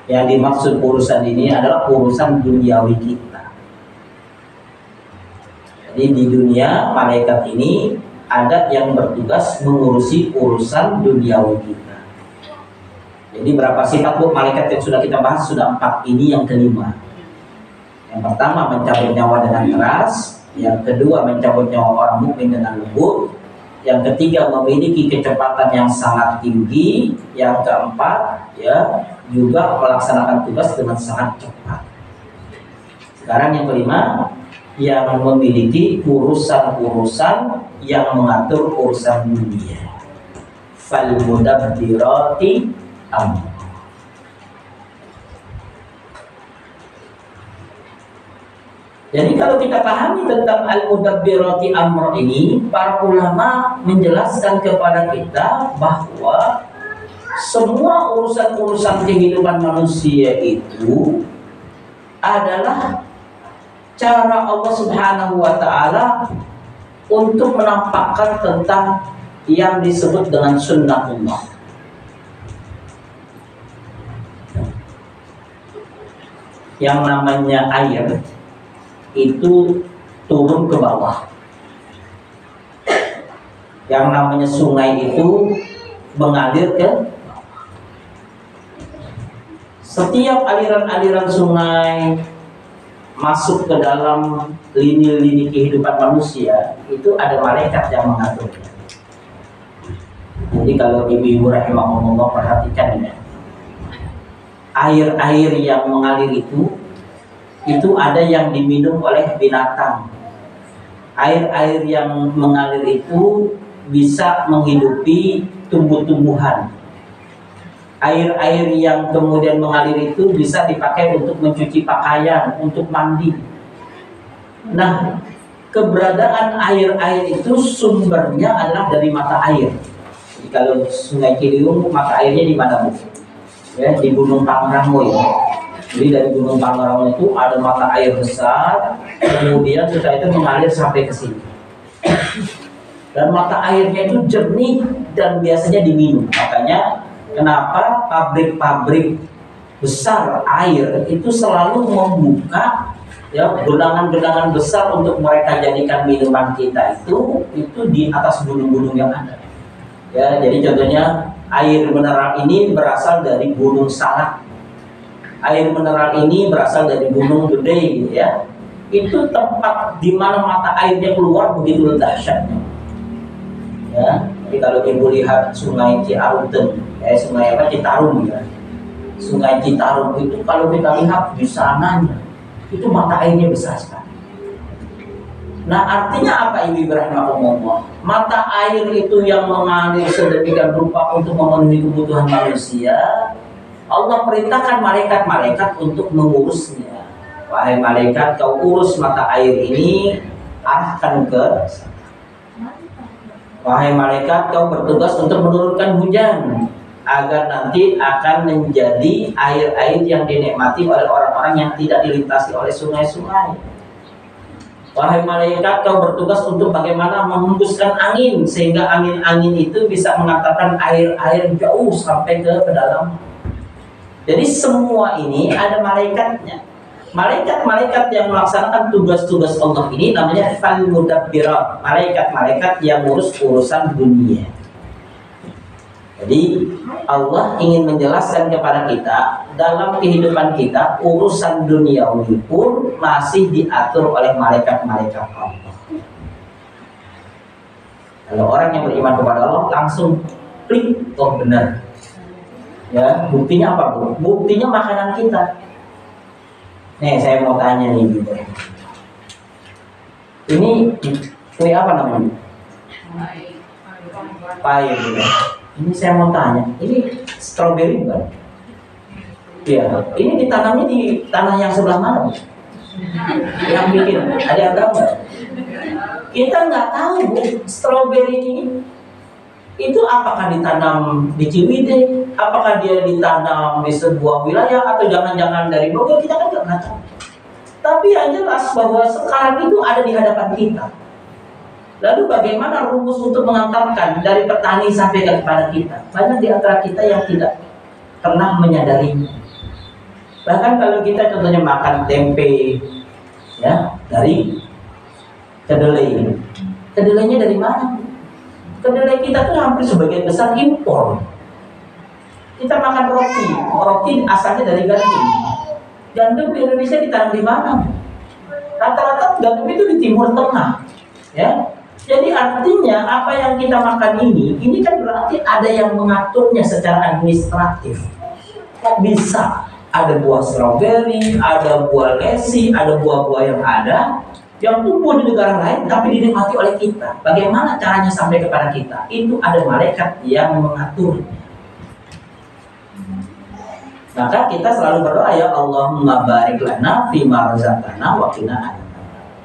Yang dimaksud urusan ini adalah urusan duniawi kita. Jadi di dunia malaikat ini ada yang bertugas mengurusi urusan duniawi kita. Jadi berapa sifat bu malaikat yang sudah kita bahas? Sudah 4, ini yang kelima. Yang pertama mencabut nyawa dengan keras, yang kedua mencabut nyawa orang mukmin dengan lembut, yang ketiga memiliki kecepatan yang sangat tinggi, yang keempat ya juga melaksanakan tugas dengan sangat cepat. Sekarang yang kelima, yang memiliki urusan-urusan yang mengatur urusan dunia. Fal mudabbirati amra. Jadi kalau kita pahami tentang al-mudabbirati amr ini, para ulama menjelaskan kepada kita bahwa semua urusan-urusan kehidupan manusia itu adalah cara Allah Subhanahu wa taala untuk menampakkan tentang yang disebut dengan sunnatullah. Yang namanya air itu turun ke bawah. Yang namanya sungai itu mengalir ke bawah. Setiap aliran-aliran sungai masuk ke dalam lini-lini kehidupan manusia, itu ada malaikat yang mengaturnya. Jadi kalau ibu-ibu rahimahumullah perhatikan ya, air-air yang mengalir itu ada yang diminum oleh binatang. Air-air yang mengalir itu bisa menghidupi tumbuh-tumbuhan. Air-air yang kemudian mengalir itu bisa dipakai untuk mencuci pakaian, untuk mandi. Nah, keberadaan air-air itu sumbernya adalah dari mata air. Jadi kalau Sungai Ciliwung, mata airnya di mana, Bu? Ya, di Gunung Pangrango ya. Jadi dari Gunung Pangrango itu ada mata air besar, kemudian setelah itu mengalir sampai ke sini. Dan mata airnya itu jernih dan biasanya diminum. Makanya kenapa pabrik-pabrik besar air itu selalu membuka ya gelangan-gelangan besar untuk mereka jadikan minuman kita itu di atas gunung-gunung yang ada. Ya, jadi contohnya air mineral ini berasal dari Gunung Salak. Air mineral ini berasal dari Gunung Gede gitu ya. itu tempat di mana mata airnya keluar begitu dahsyatnya. Ya, jadi kalau ibu lihat sungai Ciaruten, sungai apa Citarum ya, sungai Citarum itu kalau kita lihat di sananya, itu mata airnya besar sekali. Nah artinya apa ibu rahimahumullah? Mata air itu yang mengalir sedemikian rupa untuk memenuhi kebutuhan manusia, Allah perintahkan malaikat-malaikat untuk mengurusnya. Wahai malaikat, kau urus mata air ini, arahkan ke. Wahai malaikat, kau bertugas untuk menurunkan hujan, agar nanti akan menjadi air-air yang dinikmati oleh orang-orang yang tidak dilintasi oleh sungai-sungai. Wahai malaikat, kau bertugas untuk bagaimana menghembuskan angin, sehingga angin-angin itu bisa mengantarkan air-air jauh sampai ke pedalaman. Jadi semua ini ada malaikatnya. Malaikat-malaikat yang melaksanakan tugas-tugas Allah ini namanya fal-mudabbirat, malaikat-malaikat yang ngurus urusan dunia. Jadi Allah ingin menjelaskan kepada kita dalam kehidupan kita urusan duniawi pun masih diatur oleh malaikat-malaikat Allah. Kalau orang yang beriman kepada Allah langsung klik, oh benar. Ya, buktinya apa Bu? Buktinya makanan kita. Nih saya mau tanya nih Bu. Ini apa namanya? Paya gitu. Ini saya mau tanya, ini stroberi bukan? Iya, ini ditanamnya di tanah yang sebelah mana? Yang bikin, ada yang tahu nggak? Kita nggak tahu Bu, stroberi ini itu apakah ditanam di Ciwidey, apakah dia ditanam di sebuah wilayah, atau jangan-jangan dari Bogor, kita kan nggak tahu. Tapi yang jelas bahwa sekarang itu ada di hadapan kita. Lalu bagaimana rumus untuk mengantarkan dari petani sampai kepada kita? Banyak di antara kita yang tidak pernah menyadarinya. Bahkan kalau kita contohnya makan tempe, ya dari kedelai. Kedelainya dari mana? Kedelai kita tuh hampir sebagian besar impor. Kita makan roti, roti asalnya dari gandum. Gandum di Indonesia ditanam di mana? Rata-rata gandum itu di Timur Tengah, ya. Jadi artinya apa yang kita makan ini kan berarti ada yang mengaturnya secara administratif. Kok bisa ada buah stroberi, ada buah lesi, ada buah-buah yang tumbuh di negara lain tapi dinikmati oleh kita. Bagaimana caranya sampai kepada kita? Itu ada malaikat yang mengatur. Maka kita selalu berdoa, ya Allahumma barik lana fima razaqtana wa qina adzabannar.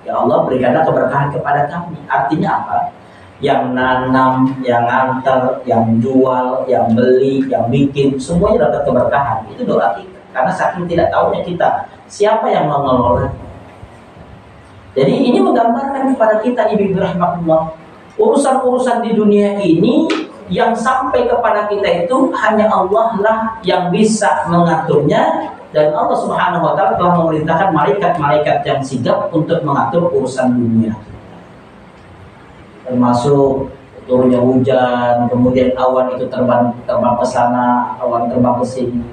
Ya Allah, berikanlah keberkahan kepada kami. Artinya apa? Yang nanam, yang nganter, yang jual, yang beli, yang bikin, semuanya dapat keberkahan. Itu doa kita. Karena saking tidak tahunya kita, siapa yang mengelola. Jadi ini menggambarkan kepada kita, ibu rahmatullah, urusan-urusan di dunia ini yang sampai kepada kita itu hanya Allah lah yang bisa mengaturnya. Dan Allah Subhanahu wa Ta'ala telah memerintahkan malaikat-malaikat yang sigap untuk mengatur urusan dunia, termasuk turunnya hujan, kemudian awan itu terbang ke sana, awan terbang ke sini,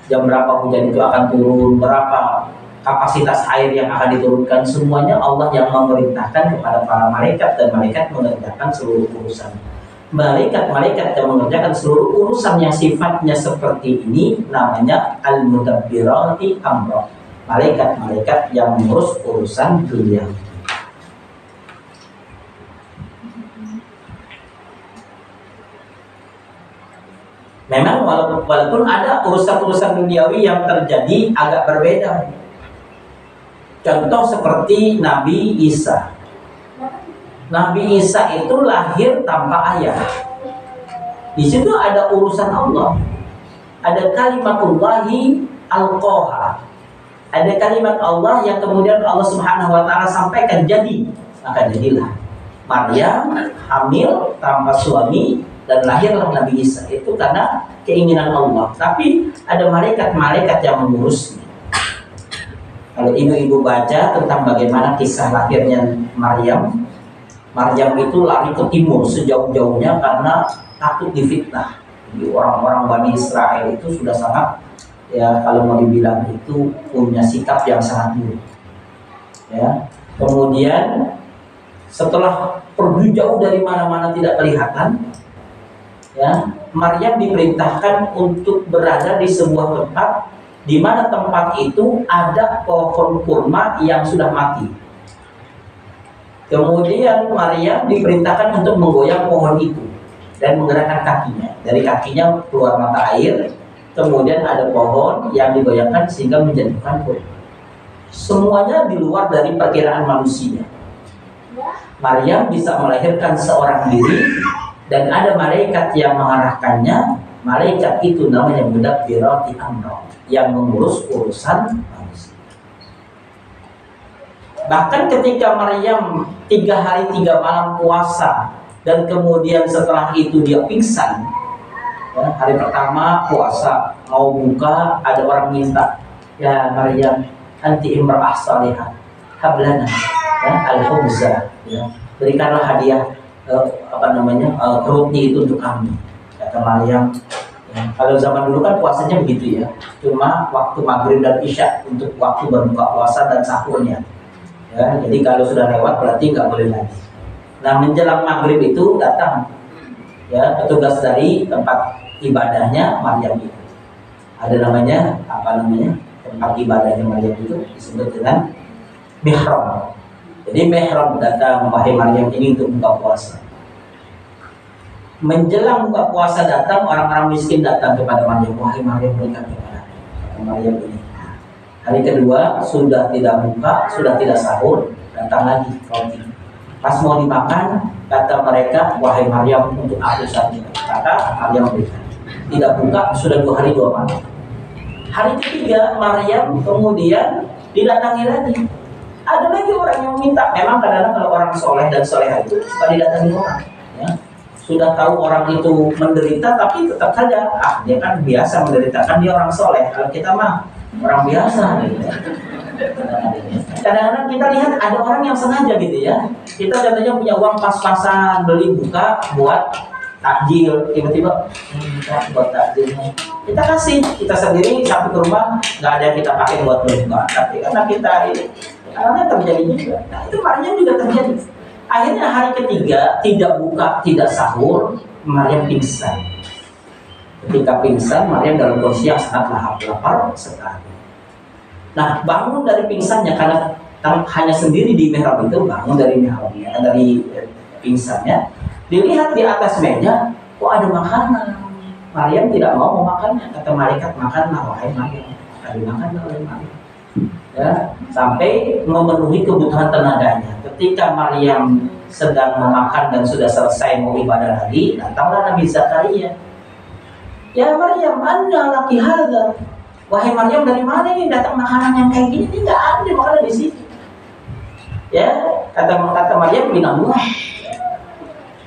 jam berapa hujan itu akan turun, berapa kapasitas air yang akan diturunkan, semuanya Allah yang memerintahkan kepada para malaikat, dan malaikat mengerjakan seluruh urusan. Malaikat-malaikat yang mengerjakan seluruh urusan yang sifatnya seperti ini namanya al-mudabbirati amra. Malaikat-malaikat yang mengurus urusan dunia. Memang walaupun ada urusan-urusan duniawi yang terjadi agak berbeda. Contoh seperti Nabi Isa. Nabi Isa itu lahir tanpa ayah. Di situ ada urusan Allah. Ada kalimatullahi alqaha. Ada kalimat Allah yang kemudian Allah Subhanahu wa Ta'ala sampaikan jadi. Maka jadilah Maryam hamil tanpa suami dan lahirlah Nabi Isa. Itu karena keinginan Allah. Tapi ada malaikat-malaikat yang mengurusnya. Kalau ibu-ibu baca tentang bagaimana kisah lahirnya Maryam itu lari ke timur sejauh-jauhnya karena takut difitnah. Jadi orang-orang Bani Israel itu sudah sangat, ya kalau mau dibilang itu punya sikap yang sangat buruk. Ya. Kemudian setelah pergi jauh dari mana-mana tidak kelihatan, ya, Maryam diperintahkan untuk berada di sebuah tempat di mana tempat itu ada pohon kurma yang sudah mati. Kemudian Maryam diperintahkan untuk menggoyang pohon itu dan menggerakkan kakinya. Dari kakinya keluar mata air. Kemudian ada pohon yang digoyangkan sehingga menjatuhkan kurma. Semuanya di luar dari perkiraan manusia. Maryam bisa melahirkan seorang diri dan ada malaikat yang mengarahkannya. Malaikat itu namanya mudabbirati amra, yang mengurus urusan manusia. Bahkan ketika Maryam 3 hari 3 malam puasa dan kemudian setelah itu dia pingsan, ya, hari pertama puasa mau buka, ada orang minta, ya Maryam, anti imra'ah salihah, hablana, ya, al-khubza, ya, berikanlah hadiah roti itu untuk kami, kata Maryam. Ya, kalau zaman dulu kan puasanya begitu ya, cuma waktu maghrib dan isya untuk waktu berbuka puasa dan sahurnya. Ya, jadi kalau sudah lewat berarti nggak boleh lagi. Nah, menjelang maghrib itu datang, ya, petugas dari tempat ibadahnya Maryam itu. Ada namanya tempat ibadahnya Maryam itu disebut dengan mihrab. Jadi mihrab datang, wahai Maryam ini untuk buka puasa. Menjelang buka puasa datang, orang-orang miskin datang kepada Maryam, wahai Maryam berikan kepada Maryam ini. Hari kedua sudah tidak buka, sudah tidak sahur, datang lagi roti. Pas mau dimakan, kata mereka, wahai Maryam untuk aku saja. Kata Maryam berikan. Tidak buka, sudah 2 hari 2 malam. Hari ketiga Maryam kemudian didatangi lagi. Ada lagi orang yang minta. Memang kadang-kadang kalau orang soleh dan soleha itu suka didatangi orang, ya. Sudah tahu orang itu menderita, tapi tetap saja, dia kan biasa menderita, kan dia orang soleh. Kalau kita mah orang biasa, gitu. Kadang-kadang kita lihat ada orang yang sengaja gitu ya. Kita contohnya punya uang pas-pasan beli buka buat takjil, tiba-tiba buat takjilnya kita kasih, kita sendiri sampai ke rumah nggak ada yang kita pakai buat berbuka, tapi karena kita ini karena terjadi juga. Nah, itu Maryam juga terjadi. Akhirnya hari ketiga tidak buka, tidak sahur, Maryam pingsan. Ketika pingsan, Maryam dalam kondisi yang sangat lapar sekali. Nah, bangun dari pingsannya karena hanya sendiri di mihrab itu, bangun dari mihrabnya, dari pingsannya, dilihat di atas meja, kok ada makanan. Maryam tidak mau memakannya, kata malaikat, makanlah wahai Maryam. Dimakanlah oleh Maryam. Ya, sampai memenuhi kebutuhan tenaganya. Ketika Maryam sedang memakan dan sudah selesai mau ibadah lagi, datanglah Nabi Zakaria. Ya Maryam, anna laki hadza. Wahai Maryam, dari mana ini datang makanan yang kayak gini? Ini nggak ada makanan di sini. Ya, kata Maryam, minallah.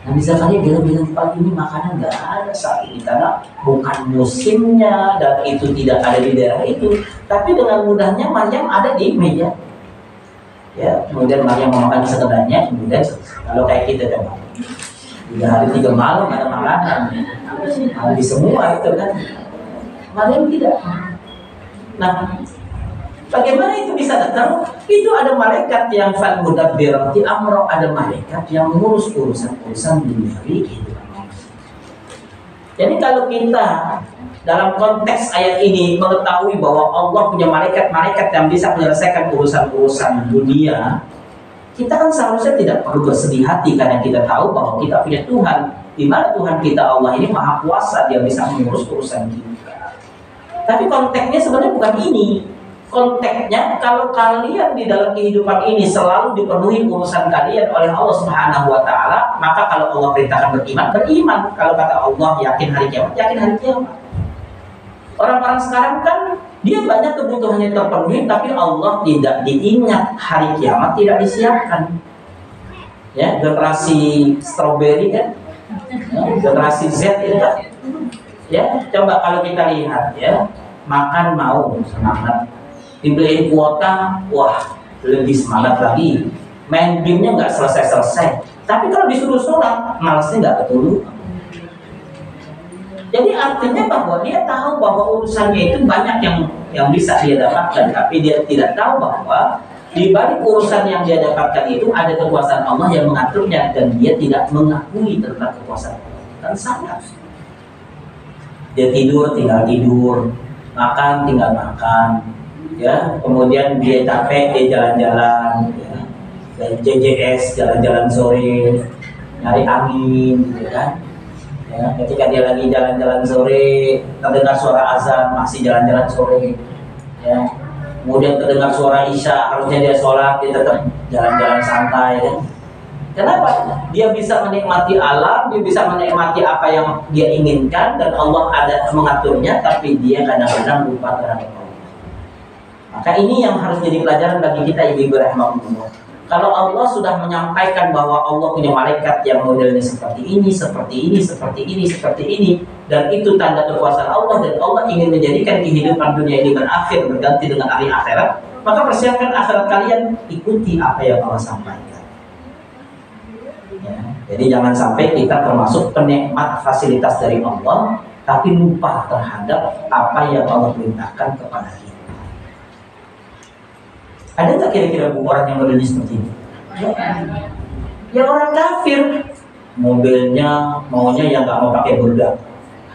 Nabi Zakaria bilang pagi ini makanan nggak ada saat ini karena bukan musimnya dan itu tidak ada di daerah itu. Tapi dengan mudahnya Maryam ada di meja. Ya, kemudian Maryam memakan sekedarnya, kemudian kalau kayak kita coba 3 hari 3 malam ada makanan, habis semua itu kan. Maryam tidak. Nah, bagaimana itu bisa datang? Itu ada malaikat yang fal mudabbirati amra, ada malaikat yang mengurus urusan duniawi kehidupan manusia. Jadi kalau kita dalam konteks ayat ini mengetahui bahwa Allah punya malaikat-malaikat yang bisa menyelesaikan urusan-urusan dunia, kita kan seharusnya tidak perlu bersedih hati karena kita tahu bahwa kita punya Tuhan, di mana Tuhan kita Allah ini maha kuasa, dia bisa mengurus urusan kita. Tapi konteksnya sebenarnya bukan ini. Konteksnya kalau kalian di dalam kehidupan ini selalu dipenuhi urusan kalian oleh Allah Subhanahu wa taala, maka kalau Allah perintahkan beriman. Kalau kata Allah yakin hari kiamat, yakin hari kiamat. Orang-orang sekarang kan dia banyak kebutuhannya terpenuhi, tapi Allah tidak diingat, hari kiamat tidak disiapkan. Ya, generasi strawberry kan, generasi Z itu kan. Ya, coba kalau kita lihat ya, makan mau semangat, dibeliin kuota, wah lebih semangat lagi. Main gamenya nggak selesai-selesai. Tapi kalau disuruh sholat, malasnya nggak betul. Jadi artinya bahwa dia tahu bahwa urusannya itu banyak yang bisa dia dapatkan, tapi dia tidak tahu bahwa Di balik urusan yang dia dapatkan itu ada kekuasaan Allah yang mengaturnya dan dia tidak mengakui tentang kekuasaan Allah. Dan sangat. Dia tidur tinggal tidur, makan tinggal makan, ya. Kemudian dia capek dia jalan-jalan, ya. Dan JJS jalan-jalan sore, nyari angin, gitu kan. Ya, ketika dia lagi jalan-jalan sore, terdengar suara azan masih jalan-jalan sore, ya. Kemudian terdengar suara isya, harusnya dia sholat, dia tetap jalan-jalan santai, ya. Kenapa? Dia bisa menikmati alam, dia bisa menikmati apa yang dia inginkan, dan Allah ada mengaturnya, tapi dia kadang-kadang lupa terhadap Allah. Maka ini yang harus jadi pelajaran bagi kita, ibu-ibu rahimahumullah. Kalau Allah sudah menyampaikan bahwa Allah punya malaikat yang modelnya seperti ini, seperti ini, seperti ini, seperti ini, dan itu tanda kekuasaan Allah, dan Allah ingin menjadikan kehidupan dunia ini berakhir berganti dengan hari akhirat, maka persiapkan akhirat kalian, ikuti apa yang Allah sampaikan. Ya, jadi jangan sampai kita termasuk penikmat fasilitas dari Allah, tapi lupa terhadap apa yang Allah perintahkan kepada kita. Ada nggak kira-kira orang yang modelnya seperti ini? Ya orang kafir, mobilnya maunya yang nggak mau pakai bergerak,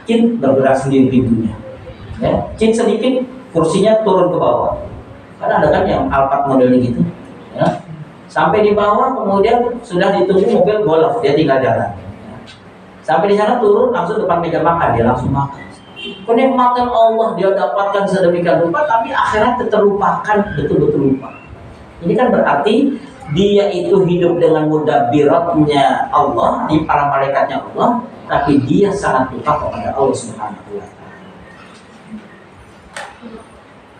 Cint bergerak sendiri pintunya, ya. Cint sedikit kursinya turun ke bawah, karena ada kan yang Alphard modelnya gitu, ya. Sampai di bawah kemudian sudah ditunggu mobil golf, dia tinggal jalan, ya. Sampai di sana turun langsung depan meja makan, dia langsung makan. Kenikmatan Allah dia dapatkan sedemikian rupa, tapi akhirat terlupakan, betul-betul lupa. Ini kan berarti dia itu hidup dengan mudabbiratnya Allah, di para malaikatnya Allah, tapi dia sangat lupa kepada Allah Subhanahu wa Ta'ala.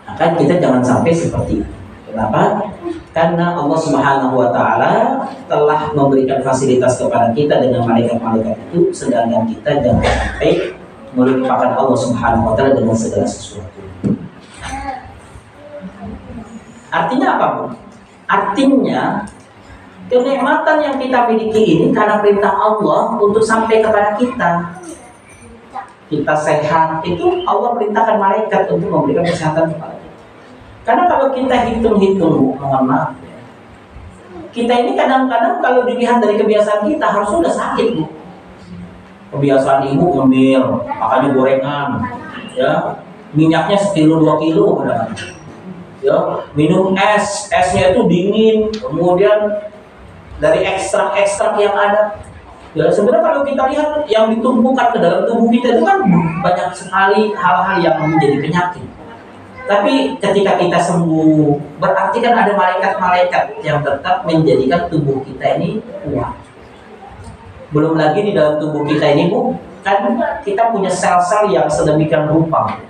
Maka kita jangan sampai seperti itu. Kenapa? Karena Allah Subhanahu wa Ta'ala telah memberikan fasilitas kepada kita dengan malaikat-malaikat itu, sedangkan kita jangan sampai melupakan Allah Subhanahu wa Ta'ala dengan segala sesuatu. Artinya apa, Bu? Artinya kenikmatan yang kita miliki ini karena perintah Allah untuk sampai kepada kita. Kita sehat, itu Allah perintahkan malaikat untuk memberikan kesehatan kepada kita. Karena kalau kita hitung-hitung, mohon maaf, kita ini kadang-kadang kalau dilihat dari kebiasaan kita harus sudah sakit, Bu. Kebiasaan ibu ngemil, makanya gorengan, ya, minyaknya sekilo 2 kilo kadang-kadang, ya, minum esnya itu dingin, kemudian dari ekstrak yang ada, ya. Sebenarnya kalau kita lihat yang ditumpukan ke dalam tubuh kita itu kan banyak sekali hal-hal yang menjadi penyakit. Tapi ketika kita sembuh, berarti kan ada malaikat-malaikat yang tetap menjadikan tubuh kita ini kuat. Belum lagi di dalam tubuh kita ini, Bu, kan kita punya sel-sel yang sedemikian rupa.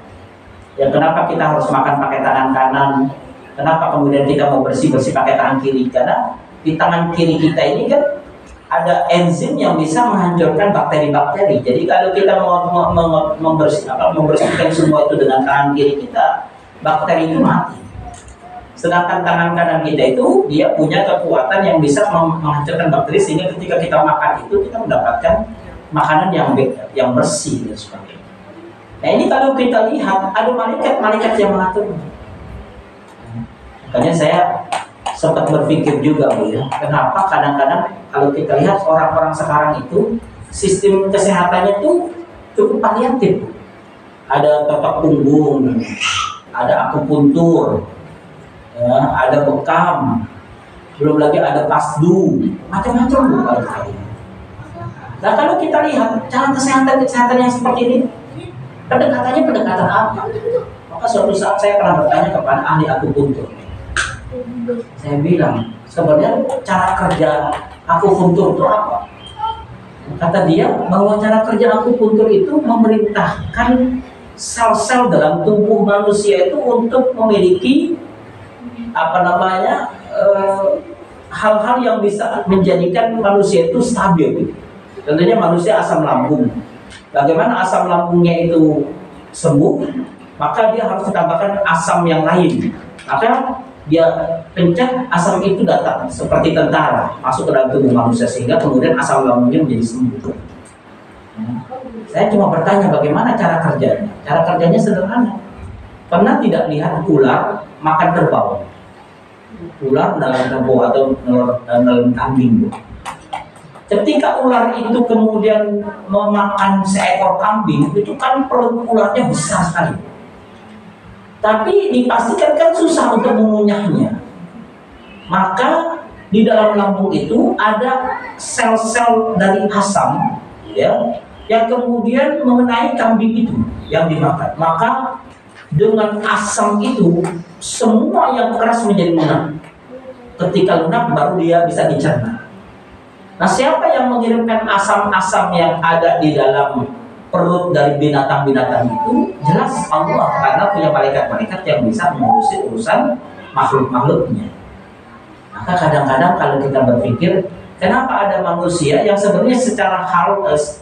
Yang kenapa kita harus makan pakai tangan kanan? Kenapa kemudian kita mau bersih-bersih pakai tangan kiri? Karena di tangan kiri kita ini kan ada enzim yang bisa menghancurkan bakteri-bakteri. Jadi kalau kita membersihkan semua itu dengan tangan kiri kita, bakteri itu mati. Sedangkan tangan kanan kita itu dia punya kekuatan yang bisa menghancurkan bakteri, sehingga ketika kita makan itu kita mendapatkan makanan yang bersih dan sebagainya. Nah ini kalau kita lihat ada malaikat yang mengatur. Makanya saya sempat berpikir juga, Bu, ya, kenapa kadang-kadang kalau kita lihat orang-orang sekarang itu sistem kesehatannya itu cukup paliatif. Ada totok punggung, ada akupuntur, ya, ada bekam, belum lagi ada pasdu, macam-macam, Bu, kalau kita lihat. Nah kalau kita lihat cara kesehatan yang seperti ini, pendekatannya pendekatan apa? Maka suatu saat saya pernah bertanya kepada ahli akupuntur. Saya bilang, sebenarnya cara kerja akupuntur itu apa? Kata dia bahwa cara kerja akupuntur itu memerintahkan sel-sel dalam tubuh manusia itu untuk memiliki hal-hal yang bisa menjadikan manusia itu stabil. Tentunya manusia asam lambung. Bagaimana asam lambungnya itu sembuh, maka dia harus ditambahkan asam yang lain. Maka dia pencet asam itu datang seperti tentara masuk ke dalam tubuh manusia, sehingga kemudian asam lambungnya menjadi sembuh. Saya cuma bertanya bagaimana cara kerjanya. Cara kerjanya sederhana. Pernah tidak lihat ular makan kerbau? ular dalam kebo atau dalam kambing. Ketika ular itu kemudian memakan seekor kambing, itu kan perut ularnya besar sekali. Tapi dipastikan kan susah untuk mengunyahnya. Maka di dalam lambung itu ada sel-sel dari asam, ya, yang kemudian mengenai kambing itu yang dimakan. Maka dengan asam itu semua yang keras menjadi lunak. Ketika lunak baru dia bisa dicerna. Nah, siapa yang mengirimkan asam-asam yang ada di dalam perut dari binatang-binatang itu? Jelas Allah, karena punya malaikat-malaikat yang bisa mengurusi urusan makhluk-makhluknya. Maka kadang-kadang kalau kita berpikir, kenapa ada manusia yang sebenarnya secara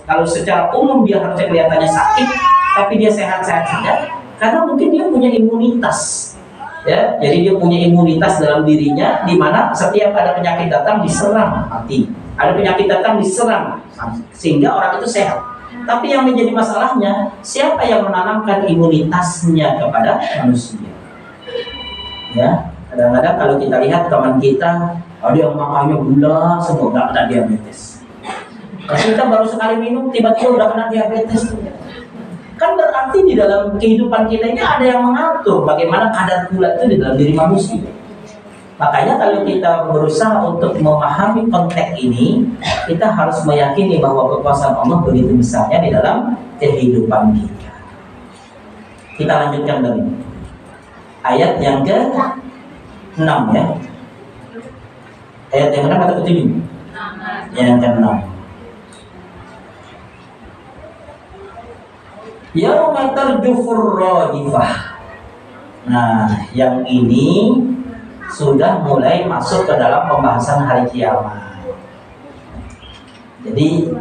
kalau secara umum dia harusnya kelihatannya sakit, tapi dia sehat-sehat saja? Karena mungkin dia punya imunitas, ya. Jadi dia punya imunitas dalam dirinya, di mana setiap ada penyakit datang diserang mati, ada penyakit datang diserang, sehingga orang itu sehat. Tapi yang menjadi masalahnya, siapa yang menanamkan imunitasnya kepada manusia? Ya, kadang-kadang kalau kita lihat teman kita, ada yang makannya gula, semua nggak kena diabetes. Nah, kita baru sekali minum, tiba-tiba udah kena diabetes. Kan berarti di dalam kehidupan kita ini ada yang mengatur bagaimana kadar gula itu di dalam diri manusia. Makanya kalau kita berusaha untuk memahami konteks ini, kita harus meyakini bahwa kekuasaan Allah begitu besarnya di dalam kehidupan kita. Kita lanjutkan dari ayat yang ke-6 ya. Ayat yang ke-6 atau ke-7? Yang ke-6. Yauma tarjufur radifah. Nah, yang ini sudah mulai masuk ke dalam pembahasan hari kiamat. Jadi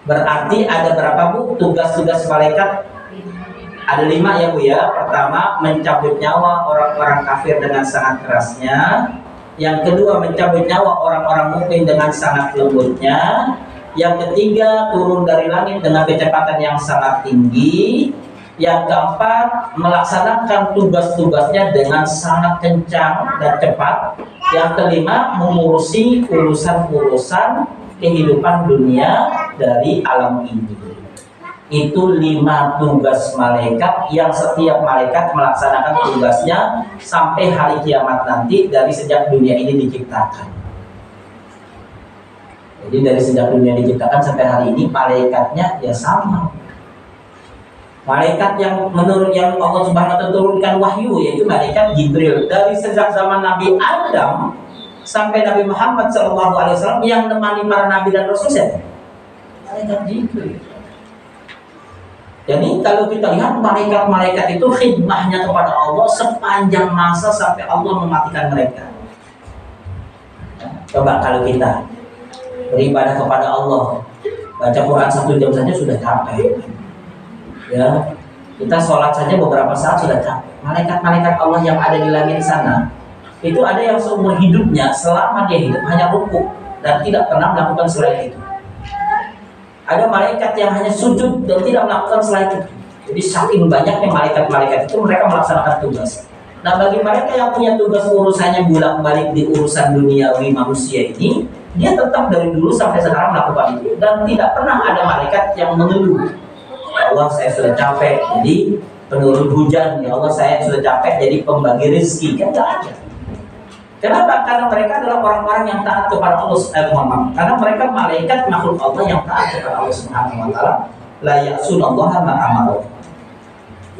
berarti ada berapa Bu tugas-tugas malaikat? Ada 5 ya Bu ya. Pertama, mencabut nyawa orang-orang kafir dengan sangat kerasnya. Yang kedua, mencabut nyawa orang-orang mukmin dengan sangat lembutnya. Yang ketiga, turun dari langit dengan kecepatan yang sangat tinggi. Yang keempat, melaksanakan tugas-tugasnya dengan sangat kencang dan cepat. Yang kelima, mengurusi urusan-urusan kehidupan dunia dari alam ini. Itu 5 tugas malaikat yang setiap malaikat melaksanakan tugasnya sampai hari kiamat nanti, dari sejak dunia ini diciptakan. Jadi dari sejak dunia diciptakan sampai hari ini malaikatnya ya sama. Malaikat yang menurut yang Allah Subhanahu wa taala turunkan wahyu yaitu malaikat Jibril. Dari sejak zaman Nabi Adam sampai Nabi Muhammad SAW yang menemani para nabi dan rasul siapa? Malaikat Jibril. Jadi kalau kita lihat malaikat-malaikat itu khidmahnya kepada Allah sepanjang masa sampai Allah mematikan mereka. Coba kalau kita beribadah kepada Allah, baca Quran 1 jam saja sudah capek. Ya, kita sholat saja beberapa saat sudah capek. Malaikat-malaikat Allah yang ada di langit sana, itu ada yang seumur hidupnya, selama dia hidup hanya rukuk dan tidak pernah melakukan selain itu. Ada malaikat yang hanya sujud dan tidak melakukan selain itu. Jadi saking banyaknya malaikat-malaikat itu, mereka melaksanakan tugas. Nah, bagi mereka yang punya tugas urusannya bolak-balik di urusan duniawi manusia ini, dia tetap dari dulu sampai sekarang melakukan itu, dan tidak pernah ada malaikat yang mengeluh. Ya Allah, saya sudah capek jadi penurun hujan. Ya Allah, saya sudah capek jadi pembagi rezeki. Kan tidak ada. Kenapa? Karena mereka adalah orang-orang yang taat kepada Allah Subhanahu wa taala. Karena mereka malaikat makhluk Allah yang taat kepada Allah Subhanahu wa taala. La ya'sunallaha ma amara.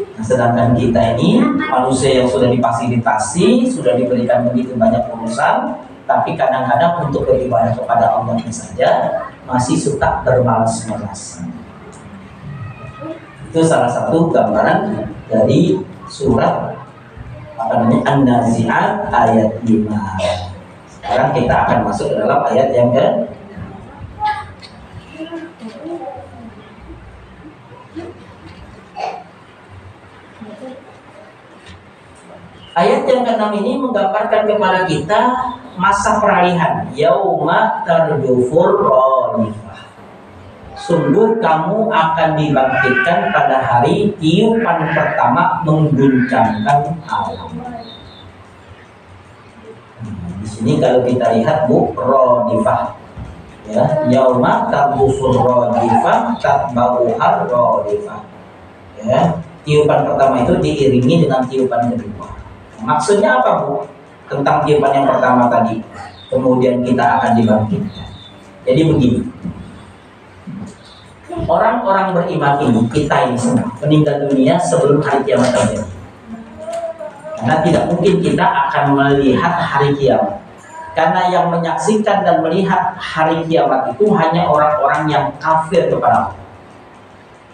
Nah, sedangkan kita ini manusia yang sudah difasilitasi, sudah diberikan begitu banyak urusan, tapi kadang-kadang untuk beribadah kepada Allah saja masih suka bermalas-malasan. Itu salah satu gambaran dari surat An-Nazi'at ayat 5. Sekarang kita akan masuk ke dalam ayat yang ke ayat yang ke-6 ini menggambarkan kepada kita masa peralihan. Yauma tarjufur radifah. Sungguh kamu akan dibangkitkan pada hari tiupan pertama mengguncangkan alam. sini kalau kita lihat bu, rodifah, ya, yauma tarbufur rodifah tatba'uhar rodifah. Ya, tiupan pertama itu diiringi dengan tiupan kedua. Maksudnya apa bu? Tentang tiupan yang pertama tadi, kemudian kita akan dibangkitkan. Jadi begini, orang-orang beriman ini, kita ini semua meninggal dunia sebelum hari kiamat terjadi. Karena tidak mungkin kita akan melihat hari kiamat. Karena yang menyaksikan dan melihat hari kiamat itu hanya orang-orang yang kafir kepada Allah.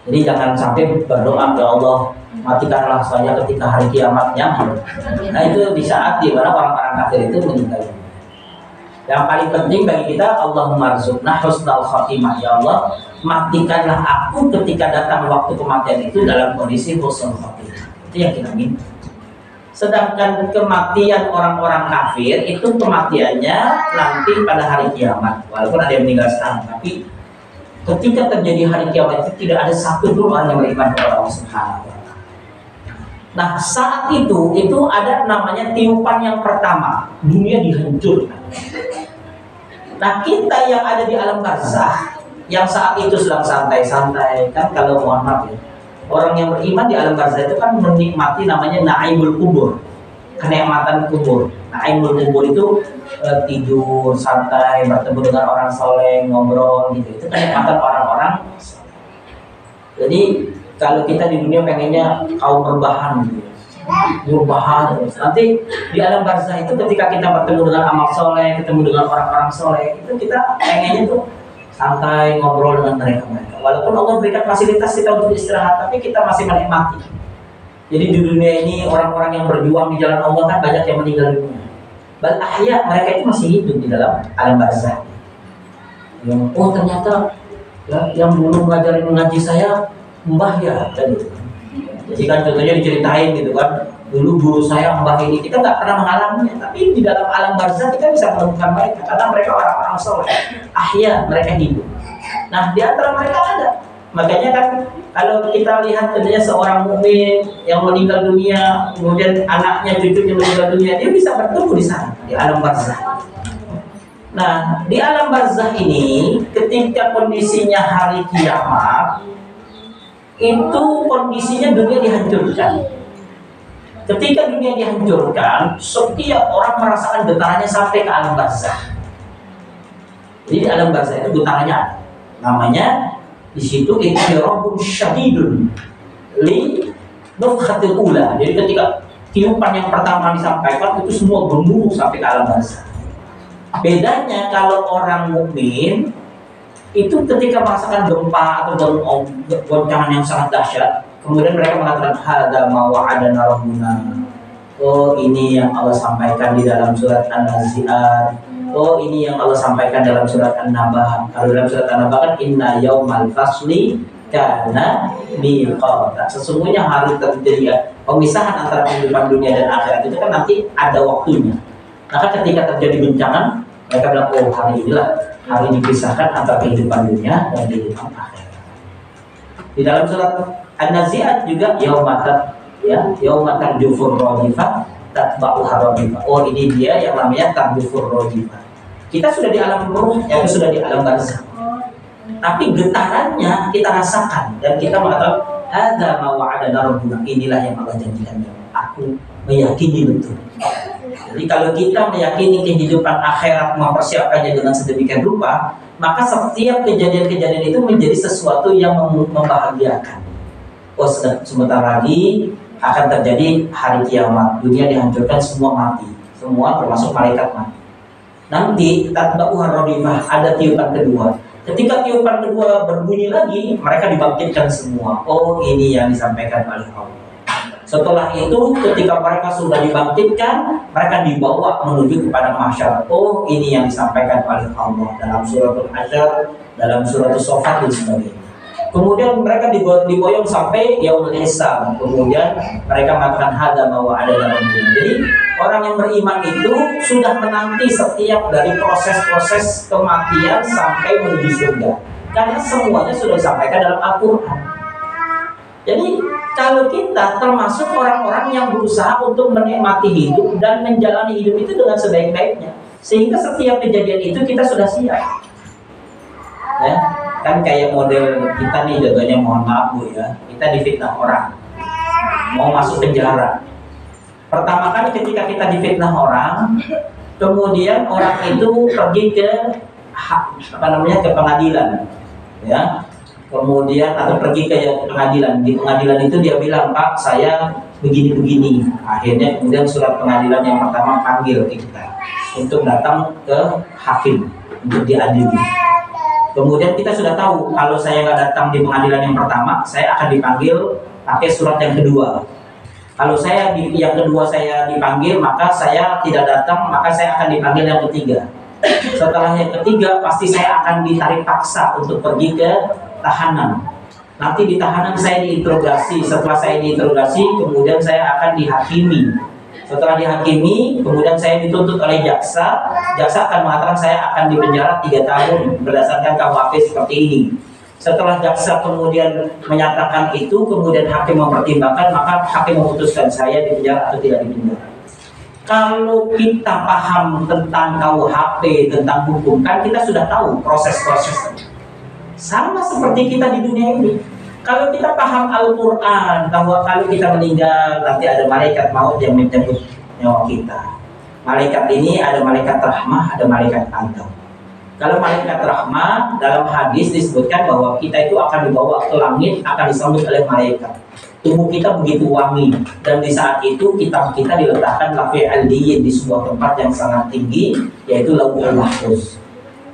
Jadi jangan sampai berdoa, ya Allah, matikanlah saya ketika hari kiamatnya. Nah itu di saat di mana orang-orang kafir itu meninggal. Yang paling penting bagi kita, Allahumma rzuqna husnal khatimah, ya Allah, matikanlah aku ketika datang waktu kematian itu dalam kondisi husnul khatimah. Itu yang kita minta. Sedangkan kematian orang-orang kafir itu kematiannya nanti pada hari kiamat. Walaupun ada yang meninggal sekarang, tapi ketika terjadi hari kiamat itu tidak ada satu pun orang yang beriman kepada Allah Subhanahu wa Ta'ala. Nah, saat itu ada namanya tiupan yang pertama, dunia dihancurkan. Nah, kita yang ada di alam barzah, yang saat itu sedang santai-santai, kan kalau mohon maaf ya, orang yang beriman di alam barzah itu kan menikmati namanya naimul kubur, kenikmatan kubur. Naimul kubur itu tidur santai, bertemu dengan orang soleh, ngobrol gitu. Itu kenikmatan orang-orang. Jadi kalau kita di dunia pengennya kaum berbahan gitu, berbahan. Nanti di alam barzah itu ketika kita bertemu dengan amal soleh, ketemu dengan orang-orang soleh, itu kita pengennya tuh santai ngobrol dengan mereka. Walaupun Allah berikan fasilitas kita untuk istirahat, tapi kita masih menikmati. Jadi di dunia ini orang-orang yang berjuang di jalan Allah kan banyak yang meninggal dunia. Bal ahya, mereka itu masih hidup di dalam alam barzah. Oh ternyata ya, yang dulu ngaji saya mbah ya, dan gitu. Jadi kan contohnya diceritain gitu kan, dulu guru saya mbah ini, kita nggak pernah mengalaminya, tapi di dalam alam barzah kita bisa menemukan mereka karena mereka orang-orang soleh, ahya, mereka hidup. Nah di antara mereka ada, makanya kan kalau kita lihat tentunya seorang mukmin yang meninggal dunia, kemudian anaknya, cucunya meninggal dunia, dia bisa bertemu di sana di alam barzah. Nah di alam barzah ini, ketika kondisinya hari kiamat, itu kondisinya dunia dihancurkan. Ketika dunia dihancurkan, setiap orang merasakan getarannya sampai ke alam barzah. Jadi di alam barzah itu getarannya ada. Namanya di situ inqirabun syadidun li nufkhatil ula. Jadi ketika tiupan yang pertama disampaikan itu semua gemuruh sampai ke alam barzah. Bedanya kalau orang mukmin itu ketika merasakan gempa atau goncangan yang sangat dahsyat, kemudian mereka mengatakan hadza ma wa'adana rabbuna. Oh ini yang Allah sampaikan di dalam surat An-Nazi'at. Oh ini yang Allah sampaikan dalam surat An-Naba. Kalau dalam surat An-Naba kan inna yaumal fasli kana miqata. Sesungguhnya hari terjadi pemisahan antara kehidupan dunia dan akhirat itu kan nanti ada waktunya. Maka ketika terjadi goncangan, mereka bilang oh hari inilah hari dipisahkan antara kehidupan dunia dan kehidupan akhirat. Di dalam surat An-Nazi'at juga yaumatan jufur rodifah tatba'uhar rodifah. Oh ini dia yang namanya tarbufur rodifah. Kita sudah di alam ruh, yaitu sudah di alam barzah. Tapi getarannya kita rasakan dan kita mengatakan hadza ma wa'adana rabbuna. Inilah yang Allah janjikan. Aku meyakini betul. Jadi kalau kita meyakini kehidupan akhirat, mempersiapkannya dengan sedemikian rupa, maka setiap kejadian-kejadian itu menjadi sesuatu yang membahagiakan. Oh, sebentar lagi akan terjadi hari kiamat, dunia dihancurkan, semua mati, semua termasuk malaikat mati. Nanti tatba'uhar rodifah, ada tiupan kedua. Ketika tiupan kedua berbunyi lagi, mereka dibangkitkan semua. Oh, ini yang disampaikan oleh Allah. Setelah itu ketika mereka sudah dibangkitkan, mereka dibawa menuju kepada mahsyar. Oh ini yang disampaikan oleh Allah dalam suratul Hasyr, dalam suratul Shofat dan sebagainya. Kemudian mereka diboyong sampai yaumul hisab. Kemudian mereka mengatakan hadza ma wa'adana rabbuna. Jadi orang yang beriman itu sudah menanti setiap dari proses-proses kematian sampai menuju surga. Karena semuanya sudah disampaikan dalam Al-Qur'an. Jadi kalau kita termasuk orang-orang yang berusaha untuk menikmati hidup dan menjalani hidup itu dengan sebaik-baiknya. Sehingga setiap kejadian itu kita sudah siap. Ya, kan kayak model kita nih, contohnya mohon maaf Bu ya, kita difitnah orang, mau masuk penjara. Pertama kali ketika kita difitnah orang, kemudian orang itu pergi ke ke pengadilan, ya. Kemudian atau pergi ke pengadilan. Di pengadilan itu dia bilang, Pak, saya begini-begini. Akhirnya kemudian surat pengadilan yang pertama panggil kita untuk datang ke hakim untuk diadili. Kemudian kita sudah tahu kalau saya nggak datang di pengadilan yang pertama, saya akan dipanggil pakai surat yang kedua. Kalau saya yang kedua saya dipanggil, maka saya tidak datang, maka saya akan dipanggil yang ketiga. Setelah yang ketiga, pasti saya akan ditarik paksa untuk pergi ke tahanan. Nanti di tahanan saya diinterogasi. Setelah saya diinterogasi, kemudian saya akan dihakimi. Setelah dihakimi, kemudian saya dituntut oleh jaksa. Jaksa akan mengatakan saya akan dipenjara 3 tahun berdasarkan KUHP seperti ini. Setelah jaksa kemudian menyatakan itu, kemudian hakim mempertimbangkan, maka hakim memutuskan saya dipenjara atau tidak dipenjara. Kalau kita paham tentang KUHP, tentang hukum, kan kita sudah tahu proses-prosesnya. Sama seperti kita di dunia ini. Kalau kita paham Al-Quran, bahwa kalau kita meninggal nanti ada malaikat maut yang mencabut nyawa kita. Malaikat ini ada malaikat rahmah, ada malaikat azab. Kalau malaikat rahmah, dalam hadis disebutkan bahwa kita itu akan dibawa ke langit, akan disambut oleh malaikat. Tubuh kita begitu wangi, dan di saat itu kita diletakkan lafi al-diyin di sebuah tempat yang sangat tinggi, yaitu Lauhul Mahfuz.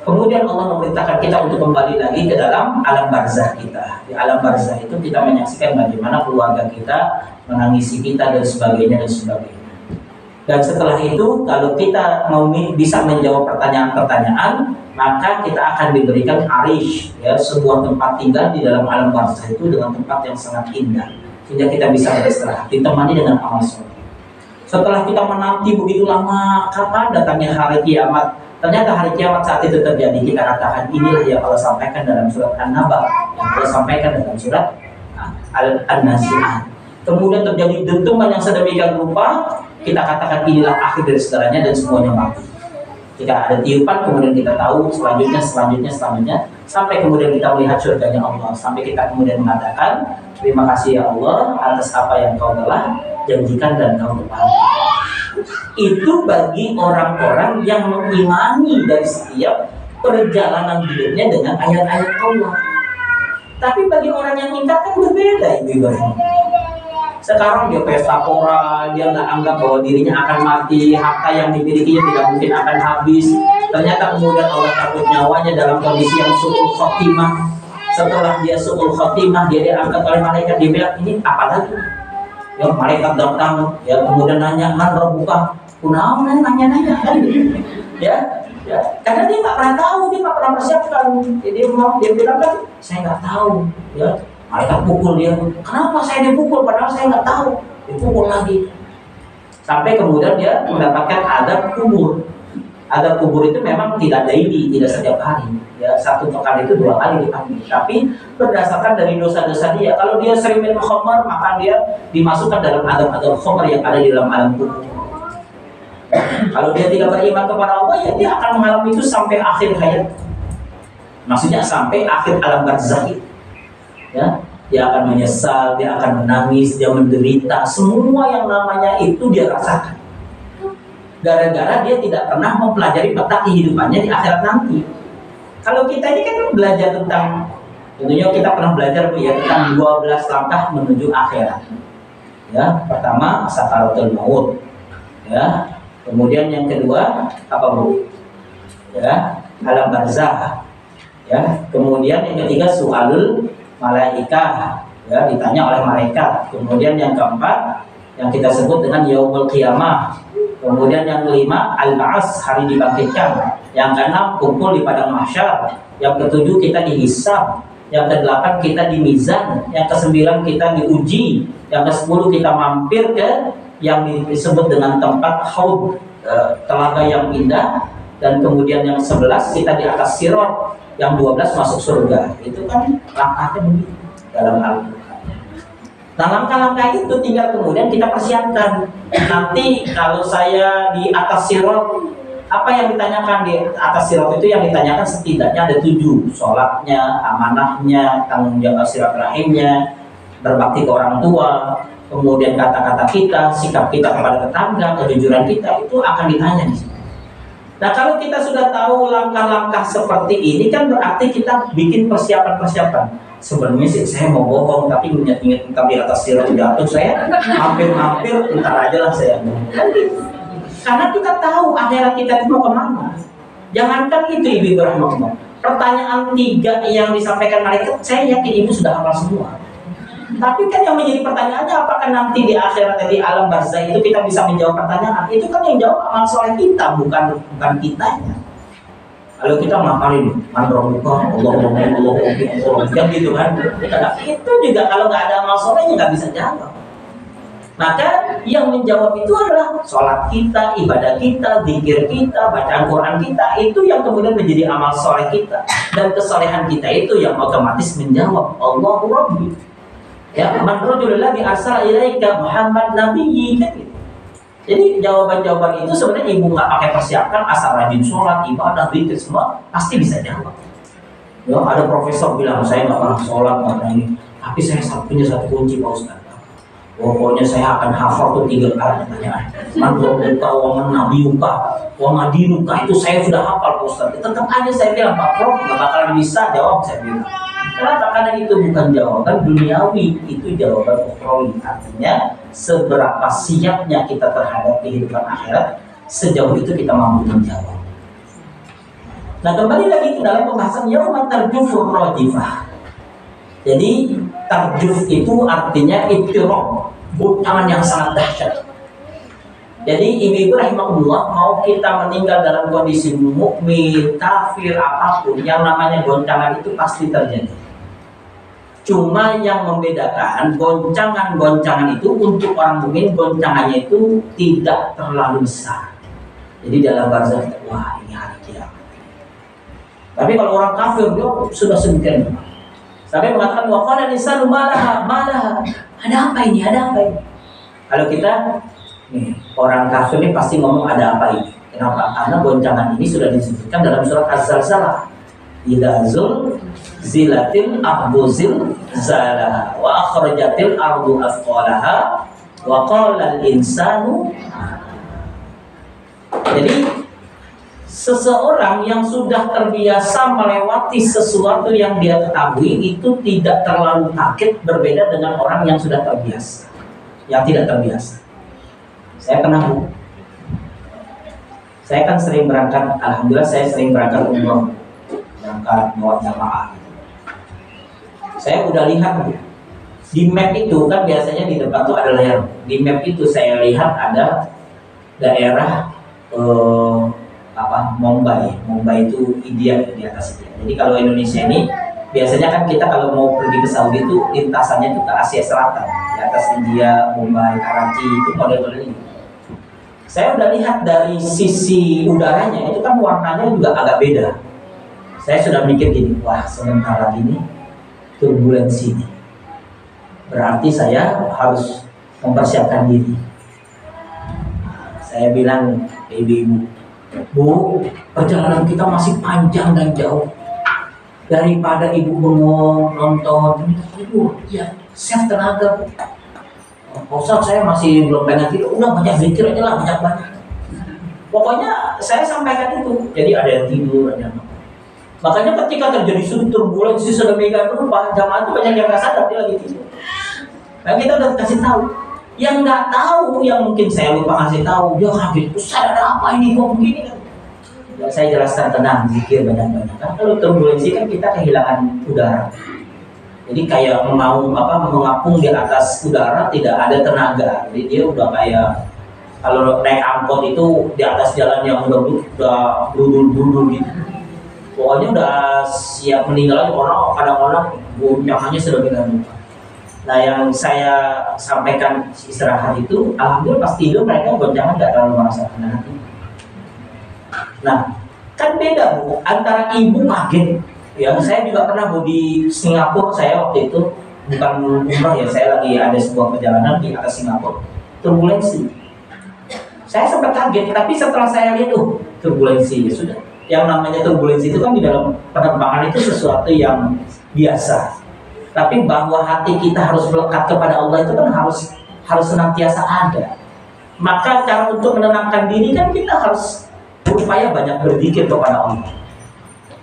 Kemudian Allah memerintahkan kita untuk kembali lagi ke dalam alam barzah kita. Di alam barzah itu kita menyaksikan bagaimana keluarga kita menangisi kita dan sebagainya dan sebagainya. Dan setelah itu, kalau kita mau bisa menjawab pertanyaan-pertanyaan, maka kita akan diberikan arish, ya, sebuah tempat tinggal di dalam alam barzah itu dengan tempat yang sangat indah, sehingga kita bisa beristirahat, ditemani dengan amal soleh. Setelah kita menanti begitu lama, kapan datangnya hari kiamat? Ternyata hari kiamat saat itu terjadi. Kita katakan inilah yang Allah sampaikan dalam surat An-Naba, yang Allah sampaikan dalam surat An-Nazi'at. Kemudian terjadi dentuman yang sedemikian rupa, kita katakan inilah akhir dari segalanya dan semuanya mati. Jika ada tiupan, kemudian kita tahu selanjutnya, sampai kemudian kita melihat surganya Allah, sampai kita kemudian mengatakan, terima kasih ya Allah atas apa yang kau telah janjikan dan kau tepati. Itu bagi orang-orang yang mengimani dari setiap perjalanan hidupnya dengan ayat-ayat Allah. Tapi bagi orang yang ingkar kan berbeda, ibu-ibu. Sekarang dia pesta pora, dia nggak anggap bahwa dirinya akan mati, harta yang dimilikinya tidak mungkin akan habis. Ternyata kemudian Allah cabut nyawanya dalam kondisi yang su'ul khotimah. Setelah dia su'ul khotimah, dia diangkat oleh malaikat, dia bilang, ini apa lagi? Ya, malaikat datang, ya, kemudian nanya, man rabbuka, kunaon nanya, ya, karena dia nggak pernah tahu, dia nggak pernah persiapkan. Dia bilang kan, saya nggak tahu, ya. Malaikat pukul dia, kenapa saya dipukul padahal saya nggak tahu, dipukul lagi. Sampai kemudian dia mendapatkan adab kubur. Adab kubur itu memang tidak daily, tidak setiap hari. Ya, 1 pekan itu 2 kali dipanggil. Tapi berdasarkan dari dosa-dosa dia, kalau dia sering minum khamar, maka dia dimasukkan dalam adab-adab khamar yang ada di dalam alam kubur. Kalau dia tidak beriman kepada Allah, ya dia akan mengalami itu sampai akhir hayat. Maksudnya sampai akhir alam barzakh. Ya, dia akan menyesal, dia akan menangis, dia menderita, semua yang namanya itu dia rasakan. Gara-gara dia tidak pernah mempelajari peta kehidupannya di akhirat nanti. Kalau kita ini kan belajar tentang, tentunya kita pernah belajar Bu ya, tentang 12 langkah menuju akhirat. Ya, pertama sakaratul maut. Ya, kemudian yang kedua apa Bu? Ya, alam barzakh. Ya, kemudian yang ketiga su'alul malaikah, ya, ditanya oleh malaikat. Kemudian yang keempat yang kita sebut dengan yaumul qiyamah. Kemudian yang kelima al-ba'ats, hari dibangkitkan. Yang keenam kumpul di padang mahsyar. Yang ketujuh kita dihisab. Yang kedelapan kita di mizan. Yang kesembilan kita diuji. Yang kesepuluh kita mampir ke yang disebut dengan tempat haud, telaga yang indah. Dan kemudian yang 11 kita di atas sirat. Yang 12 masuk surga. Itu kan langkahnya begitu dalam Al-Quran. Nah, langkah-langkah itu tinggal kemudian kita persiapkan. Nanti kalau saya di atas sirat, Apa yang ditanyakan di atas sirat itu? Yang ditanyakan setidaknya ada 7: sholatnya, amanahnya, tanggung jawab silaturahimnya, berbakti ke orang tua, kemudian kata-kata kita, sikap kita kepada tetangga, kejujuran kita, itu akan ditanya di sini. Nah, kalau kita sudah tahu langkah-langkah seperti ini, kan berarti kita bikin persiapan-persiapan. Sebenarnya sih saya mau bohong, tapi ingat-ingat tentang di atas sirat jatuh, saya hampir-hampir ntar aja lah saya bohong. Kan gitu. Karena kita tahu akhirat kita itu mau kemana. Jangankan itu, ibu rahmatullah. Pertanyaan 3 yang disampaikan malaikat, saya yakin ibu sudah hafal semua. Tapi kan yang menjadi pertanyaannya, apakah nanti di akhirat, di alam barzah itu kita bisa menjawab pertanyaan? Itu kan yang jawab amal soleh kita, bukan kitanya. Kalau kita ngapalin manrobuka, Allah kan gitu kan? Itu juga kalau nggak ada amal solehnya nggak bisa jawab. Maka yang menjawab itu adalah sholat kita, ibadah kita, zikir kita, bacaan Quran kita, itu yang kemudian menjadi amal soleh kita. Dan kesolehan kita itu yang otomatis menjawab Allahu Rabbi. Ya, man rajulullah bi arsala ilaika Muhammad nabiyyi kan gitu. Jadi jawaban-jawaban itu sebenarnya ibu nggak pakai persiapkan, asal rajin sholat, ibadah, zikir semua pasti bisa jawab. Ya, ada profesor bilang saya nggak pernah sholat, nggak pernah ini, tapi saya punya satu kunci Pak Ustaz. Pokoknya saya akan hafal tuh 3 kali pertanyaan. Man rabbuka wa man nabiyuka wa ma dinuka, itu saya sudah hafal Pak Ustaz. Tetap aja saya bilang Pak Prof nggak bakalan bisa jawab, saya bilang. Kenapa? Karena itu bukan jawaban duniawi, itu jawaban ukhrawi. Artinya seberapa siapnya kita terhadap kehidupan akhirat, sejauh itu kita mampu menjawab. Nah, kembali lagi ke dalam pembahasan yauma tarjufur rajifah. Jadi tarjuf itu artinya ittirab, guncangan yang sangat dahsyat. Jadi ibu-ibu rahimahullah, mau kita meninggal dalam kondisi mukmin, kafir, apapun, yang namanya goncangan itu pasti terjadi. Cuma yang membedakan goncangan-goncangan itu untuk orang mukmin, goncangannya itu tidak terlalu besar. Jadi dalam barzakh, wah ini hari kiamat. Tapi kalau orang kafir dia sudah sedemikian. Sampai mengatakan waqala lisanu malaha, ada apa ini? Kalau kita nih, orang kafir ini pasti ngomong ada apa ini? Kenapa? Karena goncangan ini sudah disebutkan dalam surat Az-Zalzalah. Idza zilatil ardu zilzalaha wa akhrajatil ardu athqalaha wa qala al-insanu. Jadi seseorang yang sudah terbiasa melewati sesuatu yang dia ketahui itu tidak terlalu kaget, berbeda dengan orang yang sudah terbiasa, yang tidak terbiasa. Saya kan sering berangkat, alhamdulillah saya sering berangkat umroh, berangkat bawa jamaah. Saya udah lihat di map itu kan biasanya di depan tuh ada layar. Di map itu saya lihat ada daerah Mumbai itu India di atas itu. Jadi kalau Indonesia ini biasanya kan kita kalau mau pergi ke Saudi itu lintasannya itu ke Asia Selatan, di atas India, Mumbai, Karachi, itu model-model ini. Saya udah lihat dari sisi udaranya itu kan warnanya juga agak beda. Saya sudah mikir gini, wah sebentar lagi nih turbulensi ini. Berarti saya harus mempersiapkan diri. Saya bilang ke ibu-ibu, Bu, perjalanan kita masih panjang dan jauh. Daripada ibu bengong nonton, ibu ya save tenaga. Ustaz saya masih belum pengen tidur, udah banyak zikir aja lah, banyak. Pokoknya saya sampaikan itu. Jadi ada yang tidur, ada yang makanya ketika terjadi turbulensi sedemikian rupa, jamaah itu banyak yang nggak sadar dia lagi tidur. Nah kita udah kasih tahu. Yang nggak tahu, yang mungkin saya lupa kasih tahu, dia kaget, Ustaz ada apa ini kok begini kan? Ya, saya jelaskan tenang, zikir banyak-banyak. Kan kalau turbulensi kan kita kehilangan udara. Jadi kayak mengapung di atas udara, tidak ada tenaga. Jadi dia udah kayak kalau naik angkot itu di atas jalan yang udah burdul gitu. Pokoknya udah siap meninggal aja, kadang-kadang goncangannya sedemikian rupa. Nah yang saya sampaikan istirahat itu, alhamdulillah pas tidur mereka goncangan nggak terlalu merasakan hati. Nah kan beda Bu, antara ibu kaget. Ya saya juga pernah Bu di Singapura, saya waktu itu bukan umrah ya, saya lagi ada sebuah perjalanan di atas Singapura, turbulensi. Saya sempat kaget, tapi setelah saya lihat, turbulensi ya sudah. Yang namanya turbulensi itu kan di dalam penerbangan itu sesuatu yang biasa. Tapi bahwa hati kita harus melekat kepada Allah itu kan harus senantiasa ada. Maka cara untuk menenangkan diri kan kita harus berupaya banyak berzikir kepada Allah.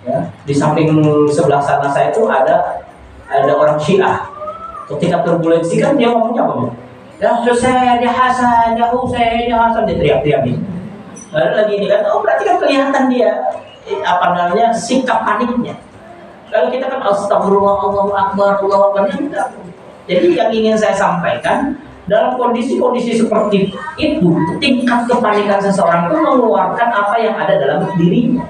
Ya, di samping sebelah sana saya itu ada orang Syiah. Ketika turbulensi kan dia ngomongnya apa? Ya Husain, ya Hasan, ya Husain, ya Hasan, dia teriak-teriak gitu. Lalu lagi ini kan, berarti kan kelihatan dia sikap paniknya. Lalu kita kan astagfirullah, Allahu Akbar, Allahu Akbar. Jadi yang ingin saya sampaikan, dalam kondisi-kondisi seperti itu, tingkat kepanikan seseorang itu mengeluarkan apa yang ada dalam dirinya.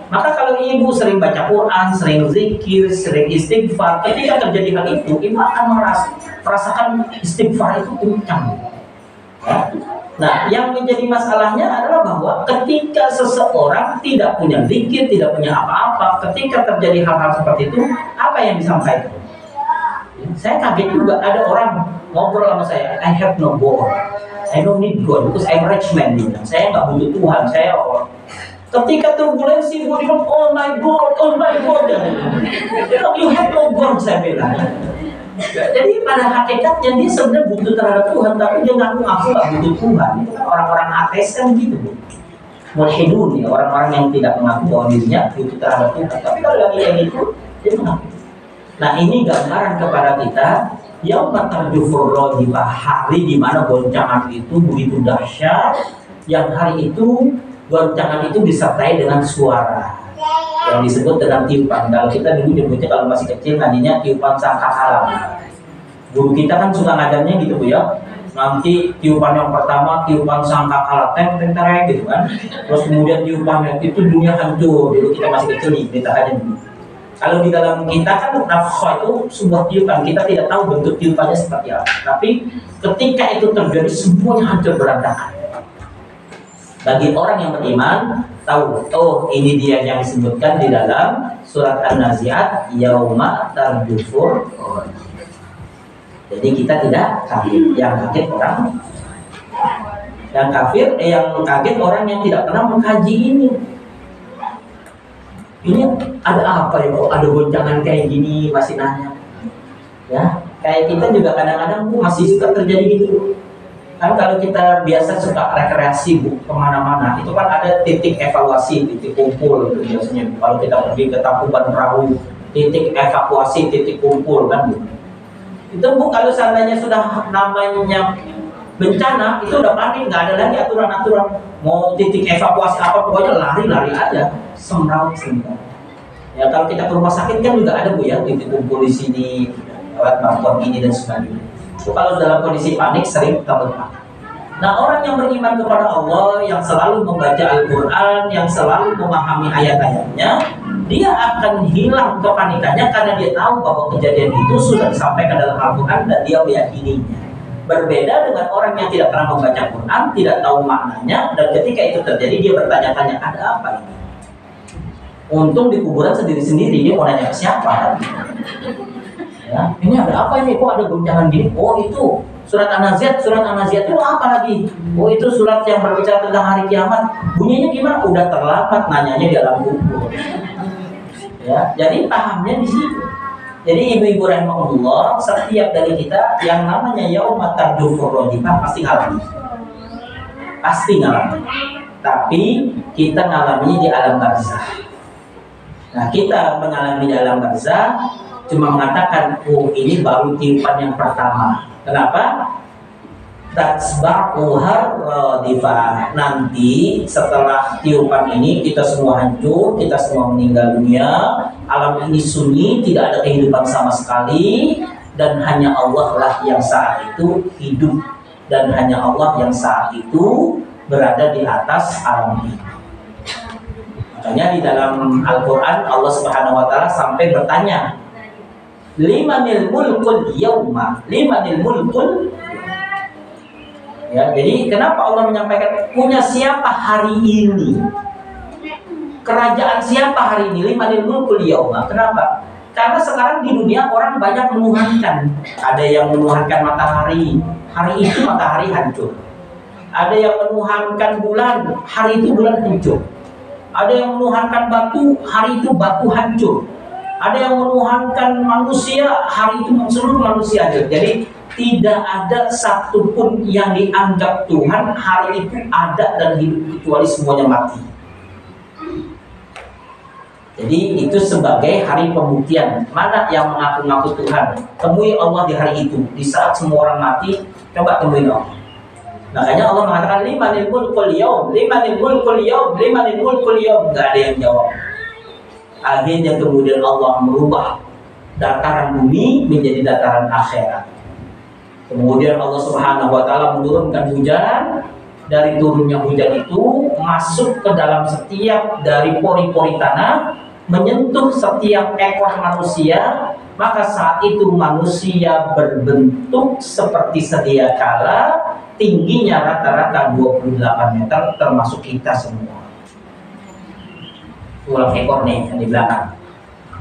Maka kalau ibu sering baca Quran, sering zikir, sering istighfar, ketika terjadi hal itu, ibu akan merasakan istighfar itu kencang. Ya. Nah, yang menjadi masalahnya adalah bahwa ketika seseorang tidak punya zikir, tidak punya apa-apa, ketika terjadi hal-hal seperti itu, apa yang disampaikan? Saya kaget juga, ada orang ngobrol sama saya, I have no God, I don't need God, because I'm rich man. Saya nggak butuh Tuhan, saya orang. Ketika turbulensi, dia bilang, oh my God, you have no God, saya bilang. Jadi pada hakikatnya dia sebenarnya butuh terhadap Tuhan, tapi dia ngaku-ngaku nggak butuh Tuhan. Itu kan orang-orang ateis kan gitu, mulhidun ya, orang-orang yang tidak mengaku bahwa dirinya butuh terhadap Tuhan. Tapi kalau lagi yang itu, dia mengaku. Nah ini gambaran kepada kita, yauma tarjufur rajifah, hari di mana goncangan itu begitu dahsyat, yang hari itu goncangan itu disertai dengan suara yang disebut dengan tiupan. Kalau kita dulu nyebutnya kalau masih kecil tadinya tiupan sangkakala. Guru kita kan suka ngajarnya gitu Bu ya. Nanti tiupan yang pertama tiupan sangkakala teng gitu kan. Terus kemudian tiupan yang itu dunia hancur. Dulu kita masih kecil nih ceritanya dulu. Kalau di dalam kita kan nafkah itu sebuah tiupan, kita tidak tahu bentuk tiupannya seperti apa. Tapi ketika itu terjadi semuanya hancur berantakan. Bagi orang yang beriman tahu, ini dia yang disebutkan di dalam surat An-Nazi'at, yauma tarjufur. Jadi kita tidak kaget, yang kaget orang yang kafir, yang kaget orang yang tidak pernah mengkaji ini. Ini ada apa ya kok ada goncangan kayak gini, masih nanya. Ya, kayak kita juga kadang-kadang masih suka terjadi gitu. Kan kalau kita biasa suka rekreasi Bu, kemana-mana, itu kan ada titik evaluasi, titik kumpul itu biasanya. Kalau kita pergi ke Tangkuban Perahu, titik evakuasi, titik kumpul kan Bu. Itu Bu kalau seandainya sudah namanya bencana, itu udah panik, nggak ada lagi aturan-aturan. Mau titik evakuasi apa, pokoknya lari-lari aja, semraut. Ya kalau kita ke rumah sakit kan juga ada Bu ya, titik kumpul di sini, lewat bantuan ini dan sebagainya. Kalau dalam kondisi panik sering takut panik. Nah orang yang beriman kepada Allah, yang selalu membaca Al-Quran, yang selalu memahami ayat-ayatnya, dia akan hilang kepanikannya karena dia tahu bahwa kejadian itu sudah disampaikan dalam Al-Quran dan dia meyakininya. Berbeda dengan orang yang tidak pernah membaca Quran, tidak tahu maknanya, dan ketika itu terjadi dia bertanya-tanya, ada apa ini? Untung di kuburan sendiri-sendiri, dia mau nanya ke siapa? Ya, ini ada apa ini? Kok ada goncangan gini? Oh itu surat An-Nazi'at. Surat An-Nazi'at itu apa lagi? Oh itu surat yang berbicara tentang hari kiamat. Bunyinya gimana? Udah terlambat nanyanya di alam kubur. Ya, jadi pahamnya di situ. Jadi ibu-ibu rahimahullah, setiap dari kita yang namanya yauma tarjufur rajifah pasti ngalami. Pasti ngalami. Tapi kita ngalaminya di alam barzah. Nah, kita mengalami di alam barzah cuma mengatakan, ini baru tiupan yang pertama. Kenapa? Tatsba'uhar radifah. Nanti setelah tiupan ini kita semua hancur, kita semua meninggal dunia, alam ini sunyi, tidak ada kehidupan sama sekali, dan hanya Allah lah yang saat itu hidup, dan hanya Allah yang saat itu berada di atas alam ini. Makanya di dalam Al-Quran Allah Subhanahu Wa Taala sampai bertanya, limanil mulkul yauma, limanil mulkul. Ya, jadi kenapa Allah menyampaikan punya siapa hari ini? Kerajaan siapa hari ini? Limanil mulkul yauma. Kenapa? Karena sekarang di dunia orang banyak menuhankan. Ada yang menuhankan matahari. Hari itu matahari hancur. Ada yang menuhankan bulan, hari itu bulan hancur. Ada yang menuhankan batu, hari itu batu hancur. Ada yang menuhankan manusia, hari itu seluruh manusia hancur. Jadi tidak ada satupun yang dianggap Tuhan hari itu ada dan hidup, kecuali semuanya mati. Jadi itu sebagai hari pembuktian. Mana yang mengaku-ngaku Tuhan? Temui Allah di hari itu. Di saat semua orang mati, coba temui Allah. Makanya Allah mengatakan limanil mulkul yaum, limanil mulkul yaum, limanil mulkul yaum. Gak ada yang jawab. Akhirnya kemudian Allah merubah dataran bumi menjadi dataran akhirat. Kemudian Allah Subhanahu wa taala menurunkan hujan. Dari turunnya hujan itu masuk ke dalam setiap dari pori-pori tanah, menyentuh setiap ekor manusia. Maka saat itu manusia berbentuk seperti sedia kala, tingginya rata-rata 28 meter, termasuk kita semua. Tulang ekor nih yang di belakang,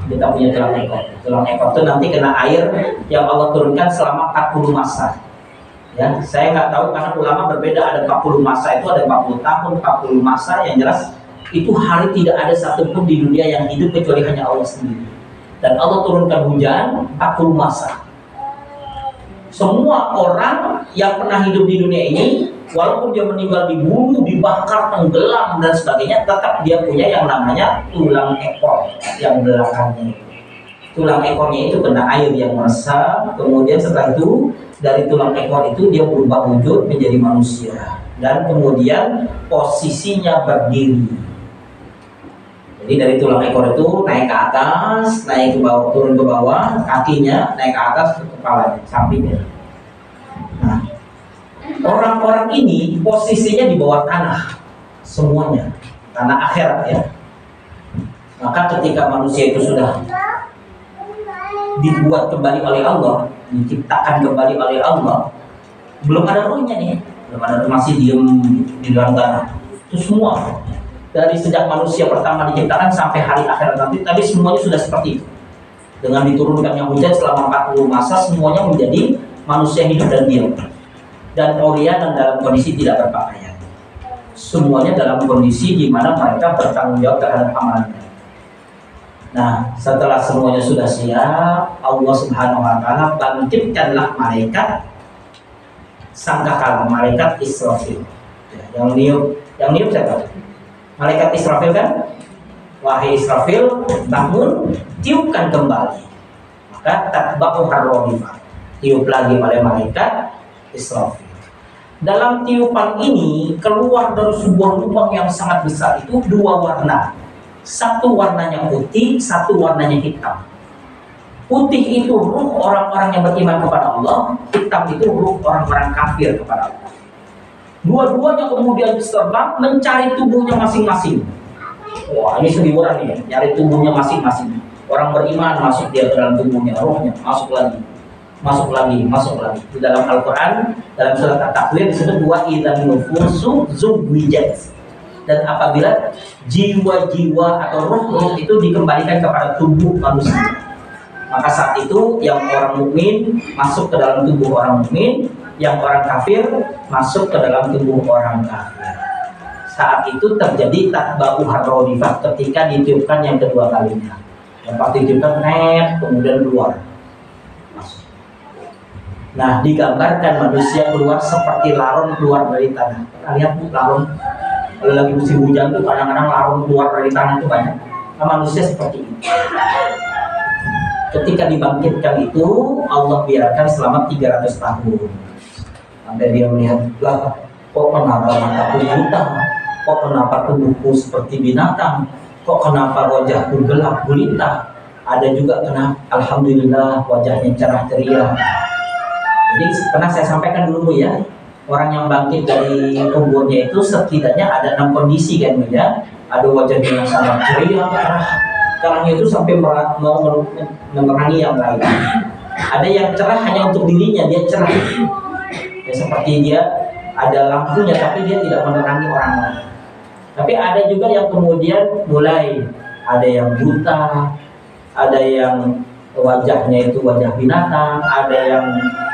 kita punya tulang ekor. Tulang ekor itu nanti kena air yang Allah turunkan selama 40 masa. Ya, saya nggak tahu karena ulama berbeda, ada 40 masa itu, ada 40 tahun, 40 masa. Yang jelas itu hari tidak ada satupun di dunia yang hidup kecuali hanya Allah sendiri. Dan Allah turunkan hujan 40 masa. Semua orang yang pernah hidup di dunia ini, walaupun dia meninggal dibunuh, dibakar, tenggelam dan sebagainya, tetap dia punya yang namanya tulang ekor yang belakangnya. Tulang ekornya itu kena air yang meresap, kemudian setelah itu dari tulang ekor itu dia berubah wujud menjadi manusia, dan kemudian posisinya berdiri. Jadi dari tulang ekor itu naik ke atas, naik ke bawah, turun ke bawah, kakinya naik ke atas ke kepala, sampingnya. Nah, orang-orang ini posisinya di bawah tanah semuanya, tanah akhirat ya. Maka ketika manusia itu sudah dibuat kembali oleh Allah, diciptakan kembali oleh Allah, belum ada ruhnya nih, belum ada, masih diem di dalam tanah. Itu semua dari sejak manusia pertama diciptakan sampai hari akhirat nanti, tapi semuanya sudah seperti itu. Dengan diturunkannya hujan selama 40 masa, semuanya menjadi manusia hidup dan diam, dan orian dan dalam kondisi tidak berpakaian. Semuanya dalam kondisi di mana mereka bertanggung jawab terhadap amalannya. Nah, setelah semuanya sudah siap, Allah Subhanahu wa taala bangkitkanlah malaikat sangkakala, malaikat Israfil. Ya, yang niup siapa? Malaikat Israfil kan? Wahai Israfil, bangun, tiupkan kembali. Maka tatba'u harrodifah, tiup lagi oleh malaikat Israfil. Dalam tiupan ini keluar dari sebuah lubang yang sangat besar itu dua warna. Satu warnanya putih, satu warnanya hitam. Putih itu ruh orang-orang yang beriman kepada Allah, hitam itu ruh orang-orang kafir kepada Allah. Dua-duanya kemudian terbang mencari tubuhnya masing-masing. Wah, ini seliburan nih, nyari tubuhnya masing-masing. Orang beriman masuk dia ke dalam tubuhnya, rohnya masuk lagi, masuk lagi, masuk lagi. Di dalam Al-Quran, dalam surat At-Takwir disebut wa idzan nufusu zuwijat. Dan apabila jiwa-jiwa atau roh-roh itu dikembalikan kepada tubuh manusia, maka saat itu yang orang mukmin masuk ke dalam tubuh orang mukmin, yang orang kafir masuk ke dalam tubuh orang kafir. Saat itu terjadi tatba'u harrodifah ketika ditiupkan yang kedua kalinya. Yang pasti ditiupkan kemudian keluar, masuk. Nah, digambarkan manusia keluar seperti larun keluar dari tanah. Kita lihat bu, larun. Kalau lagi musim hujan tuh kadang-kadang larun keluar dari tanah itu banyak. Nah, manusia seperti ini. Ketika dibangkitkan itu, Allah biarkan selama 300 tahun. Sampai dia melihat, lah, kok kenapa mataku buta? Kok kenapa tubuhku seperti binatang? Kok kenapa wajahku gelap gulita? Ada juga kenapa, alhamdulillah wajahnya cerah ceria. Jadi pernah saya sampaikan dulu ya, orang yang bangkit dari kuburnya itu setidaknya ada 6 kondisi kan ya. Ada wajahnya yang sangat ceria, cerahnya itu sampai mau menerangi yang lain. Ada yang cerah hanya untuk dirinya, dia cerah. Ya, seperti dia ada lampunya tapi dia tidak menerangi orang lain. Tapi ada juga yang kemudian mulai ada yang buta, ada yang wajahnya itu wajah binatang, ada yang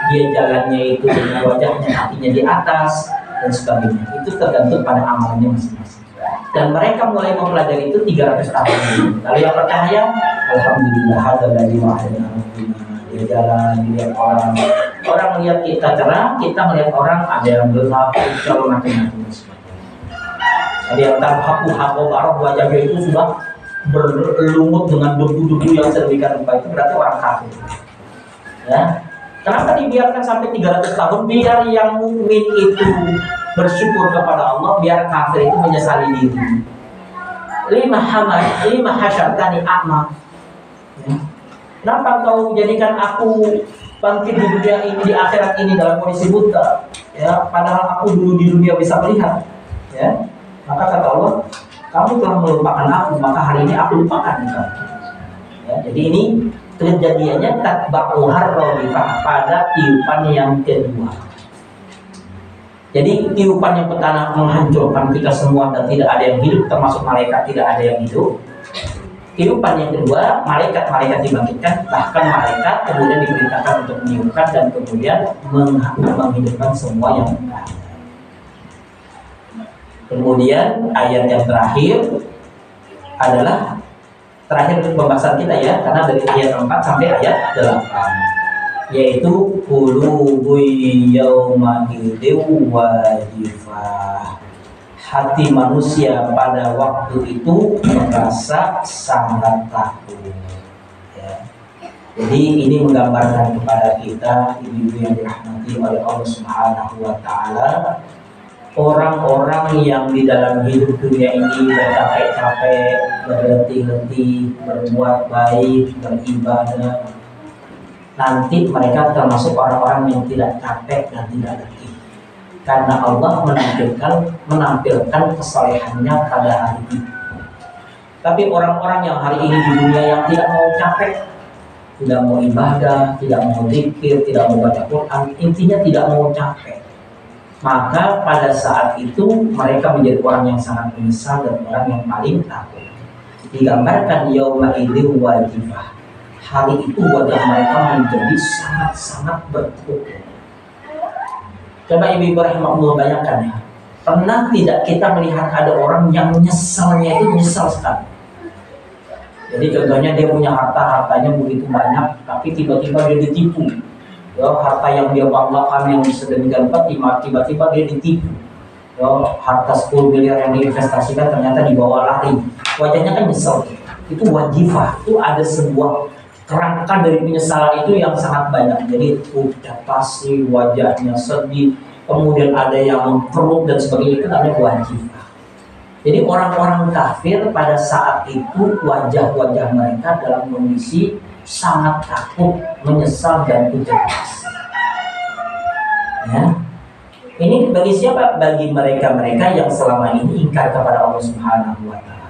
dia jalannya itu dengan wajahnya kakinya di atas, dan sebagainya. Itu tergantung pada amalnya masing-masing. Dan mereka mulai mempelajari itu 300 tahun dulu. Kalau yang percaya, alhamdulillah ada dari wahana. Dia jalan, dilihat orang melihat kita cerah, kita melihat orang ada yang gelap, kalau macam-macam. Ada yang haku barok wajahnya itu sudah berlumut dengan debu-debu yang sedemikian rupa, itu berarti orang kafir. Ya. Kenapa dibiarkan sampai 300 tahun? Biar yang mukmin itu bersyukur kepada Allah, biar kafir itu menyesali diri. Lima hasyartani a'ma. Ya. Kenapa kau jadikan aku bangkit di dunia ini, di akhirat ini dalam kondisi buta? Ya, padahal aku dulu di dunia bisa melihat. Ya, maka kata Allah, kamu telah melupakan aku, maka hari ini aku lupakan kamu. Ya, jadi ini kejadiannya tatba'uhar radifah, pada tiupan yang kedua. Jadi tiupan yang pertama menghancurkan kita semua dan tidak ada yang hidup, termasuk malaikat tidak ada yang hidup. Tiupan yang kedua, malaikat dibangkitkan, bahkan malaikat kemudian diperintahkan untuk meniupkan dan kemudian menghidupkan semua yang ada. Kemudian ayat yang terakhir adalah terakhir untuk pembahasan kita ya, karena dari ayat 4 sampai ayat 8, yaitu qulubu yauma idzin wajifah. Hati manusia pada waktu itu merasa sangat takut. Ya. Jadi ini menggambarkan kepada kita, ibu-ibu yang dirahmati oleh Allah Subhanahu wa Ta'ala, orang-orang yang di dalam hidup dunia ini bercapek-capek, berletih-letih, berbuat baik, beribadah, nanti mereka termasuk orang-orang yang tidak capek dan tidak letih. Karena Allah menampilkan kesalehannya pada hari ini. Tapi orang-orang yang hari ini di dunia yang tidak mau capek, tidak mau ibadah, tidak mau zikir, tidak mau baca Quran, intinya tidak mau capek, maka pada saat itu mereka menjadi orang yang sangat menyesal dan orang yang paling takut. Digambarkan yauma idzin wajifah. Hari itu wajah mereka menjadi sangat-sangat bertukar. Coba ibu-ibu rahimahullah bayangkan ya, pernah tidak kita melihat ada orang yang menyesalnya itu menyesal sekali? Jadi contohnya dia punya hartanya begitu banyak, tapi tiba-tiba dia ditipu. Ya, harta yang dia banggakan yang sedemikian rupa, tiba-tiba dia ditipu. Ya, harta 10 miliar yang diinvestasikan ternyata dibawa lari. Wajahnya kan nyesel. Itu wajifah, itu ada sebuah kerangka dari penyesalan itu yang sangat banyak. Jadi udah pasti wajahnya sedih, kemudian ada yang mengkerut dan sebagainya, itu namanya wajifah. Jadi orang-orang kafir pada saat itu wajah-wajah mereka dalam kondisi sangat takut, menyesal dan putus asa. Ya. Ini bagi siapa? Bagi mereka-mereka yang selama ini ingkar kepada Allah Subhanahu wa Ta'ala.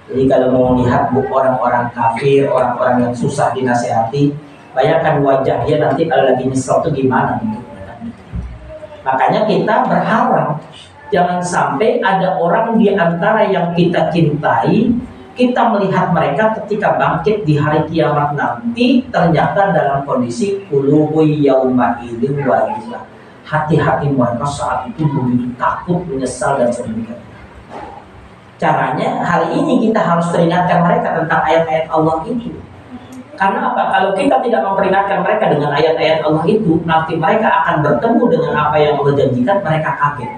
Jadi kalau mau lihat orang-orang kafir, orang-orang yang susah dinasehati, bayangkan wajahnya nanti kalau lagi nyesel itu gimana gitu. Makanya kita berharap jangan sampai ada orang di antara yang kita cintai, kita melihat mereka ketika bangkit di hari kiamat nanti ternyata dalam kondisi qulubu yauma idzin wajifah. Hati-hati mereka saat itu begitu takut, menyesal dan sebagainya. Caranya hari ini kita harus peringatkan mereka tentang ayat-ayat Allah itu. Karena apa? Kalau kita tidak memperingatkan mereka dengan ayat-ayat Allah itu, nanti mereka akan bertemu dengan apa yang Allah janjikan, mereka kaget.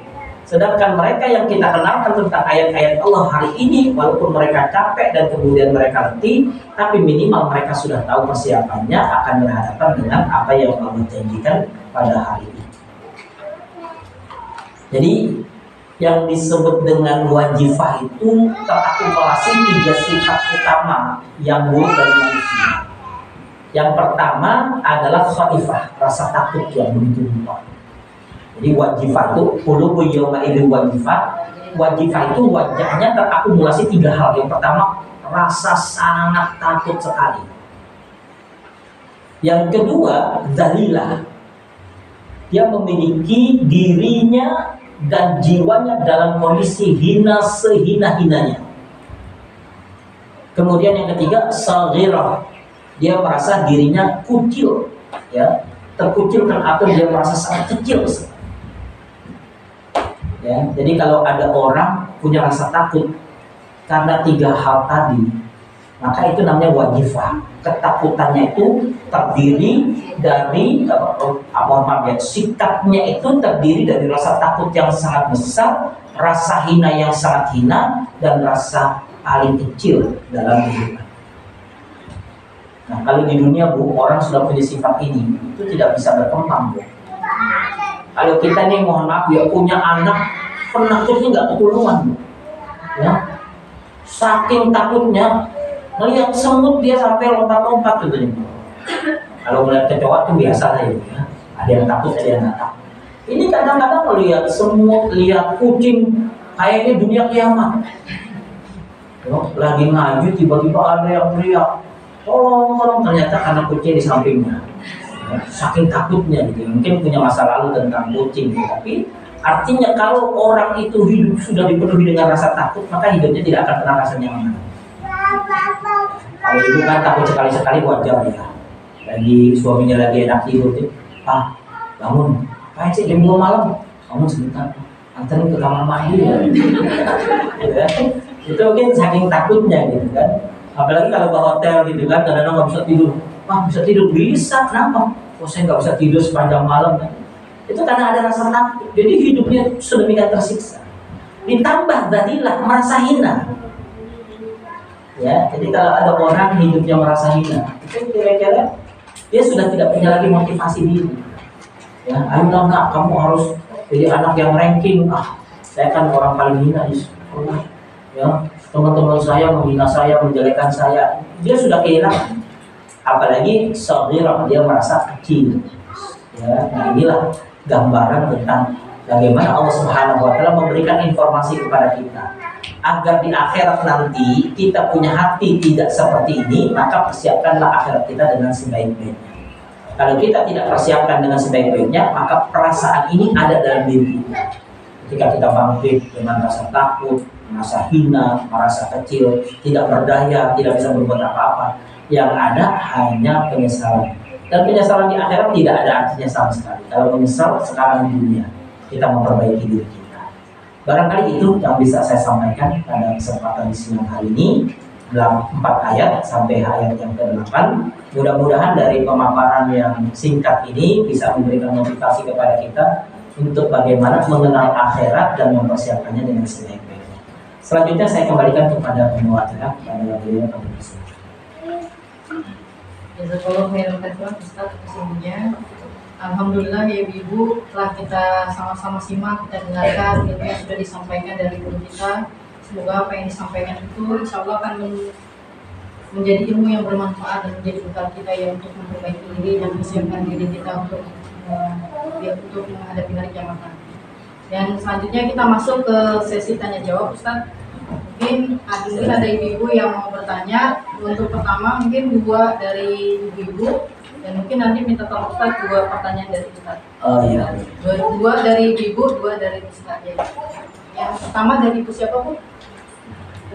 Sedangkan mereka yang kita kenalkan tentang ayat-ayat Allah hari ini, walaupun mereka capek dan kemudian mereka letih, tapi minimal mereka sudah tahu persiapannya akan berhadapan dengan apa yang Allah janjikan pada hari ini. Jadi yang disebut dengan wajifah itu terakumulasi 3 sifat utama yang buruk dari manusia. Yang pertama adalah khaifah, rasa takut yang begitu besar. Jadi wajifah itu qulubu yauma idzin wajifah. Wajifah itu wajahnya terakumulasi 3 hal. Yang pertama, rasa sangat takut sekali. Yang kedua, dzalilah. Dia memiliki dirinya dan jiwanya dalam kondisi hina sehina-hinanya. Kemudian yang ketiga, saghirah. Dia merasa dirinya kucil, ya, terkucilkan atau dia merasa sangat kecil. Ya, jadi kalau ada orang punya rasa takut karena 3 hal tadi, maka itu namanya wajifah. Ketakutannya itu terdiri dari sikapnya itu terdiri dari rasa takut yang sangat besar, rasa hina yang sangat hina, dan rasa paling kecil dalam kehidupan. Nah, kalau di dunia Bu, orang sudah punya sifat ini, itu tidak bisa berkembang Bu. Kalau kita nih mohon maaf ya punya anak penakutnya nggak ketulungan Bu. Ya, saking takutnya melihat semut dia sampai lompat-lompat gitu nih. Kalau melihat kecoa itu biasa aja ya. Ada yang takut, ada yang nggak takut. Ini kadang-kadang melihat semut, lihat kucing, kayaknya dunia kiamat. Lagi ngaju tiba-tiba ada yang teriak, tolong, ternyata karena kucing di sampingnya. Saking takutnya gitu. Mungkin punya masa lalu tentang kucing, tapi artinya kalau orang itu hidup sudah dipenuhi dengan rasa takut, maka hidupnya tidak akan pernah rasa nyaman. Kalau ibu kan takut sekali-sekali wajar ya. Lagi suaminya lagi enak tidur, bangun, kayak sih jam 2 malam, bangun sebentar, anterin ke kamar mandi ya. Itu mungkin saking takutnya gitu kan. Apalagi kalau ke hotel gitu kan, kadang-kadang nggak bisa tidur. Bisa tidur, bisa, kenapa? Saya nggak bisa tidur sepanjang malam kan? Itu karena ada rasa takut. Jadi hidupnya sedemikian tersiksa. Ditambah dadilah merasa hina. Ya, jadi kalau ada orang hidupnya merasa hina, itu kira-kira dia sudah tidak punya lagi motivasi diri. Ya, ayolah nak, kamu harus jadi anak yang ranking. Saya kan orang paling hina di sekolah. Ya, teman-teman saya menghina saya, menjelekkan saya. Dia sudah kehilangan. Apalagi saghirah, dia merasa kecil. Ya, nah inilah gambaran tentang bagaimana Allah Subhanahu wa taala memberikan informasi kepada kita agar di akhirat nanti kita punya hati tidak seperti ini, maka persiapkanlah akhirat kita dengan sebaik-baiknya. Kalau kita tidak persiapkan dengan sebaik-baiknya, maka perasaan ini ada dalam diri kita. Ketika kita bangkit dengan rasa takut, merasa hina, merasa kecil, tidak berdaya, tidak bisa berbuat apa-apa, yang ada hanya penyesalan. Dan penyesalan di akhirat tidak ada artinya sama sekali. Kalau menyesal sekarang di dunia, kita memperbaiki diri kita. Barangkali itu yang bisa saya sampaikan pada kesempatan siang hari ini dalam 4 ayat sampai ayat yang ke-8. Mudah-mudahan dari pemaparan yang singkat ini bisa memberikan motivasi kepada kita untuk bagaimana mengenal akhirat dan mempersiapkannya dengan sebaik-baiknya. Selanjutnya saya kembalikan kepada pembawa acara, kepada beliau Pak Ustaz. Jazakallahu khairan katsiran Ustaz kesungguhnya. Alhamdulillah ya Ibu, telah kita sama-sama simak, kita dengarkan ilmu yang sudah disampaikan dari guru kita. Semoga apa yang disampaikan itu insya Allah akan menjadi ilmu yang bermanfaat dan menjadi bekal kita ya untuk memperbaiki diri dan mempersiapkan diri kita untuk menghadapi hari kiamat nanti. Dan selanjutnya kita masuk ke sesi tanya jawab Ustaz. Mungkin ada ibu-ibu yang mau bertanya. Untuk pertama mungkin 2 dari ibu-ibu, dan mungkin nanti minta tolong Ustaz 2 pertanyaan dari Ustaz. Oh iya. 2 dari ibu, 2 dari Ustaz ya. Yang pertama dari ibu siapa Bu?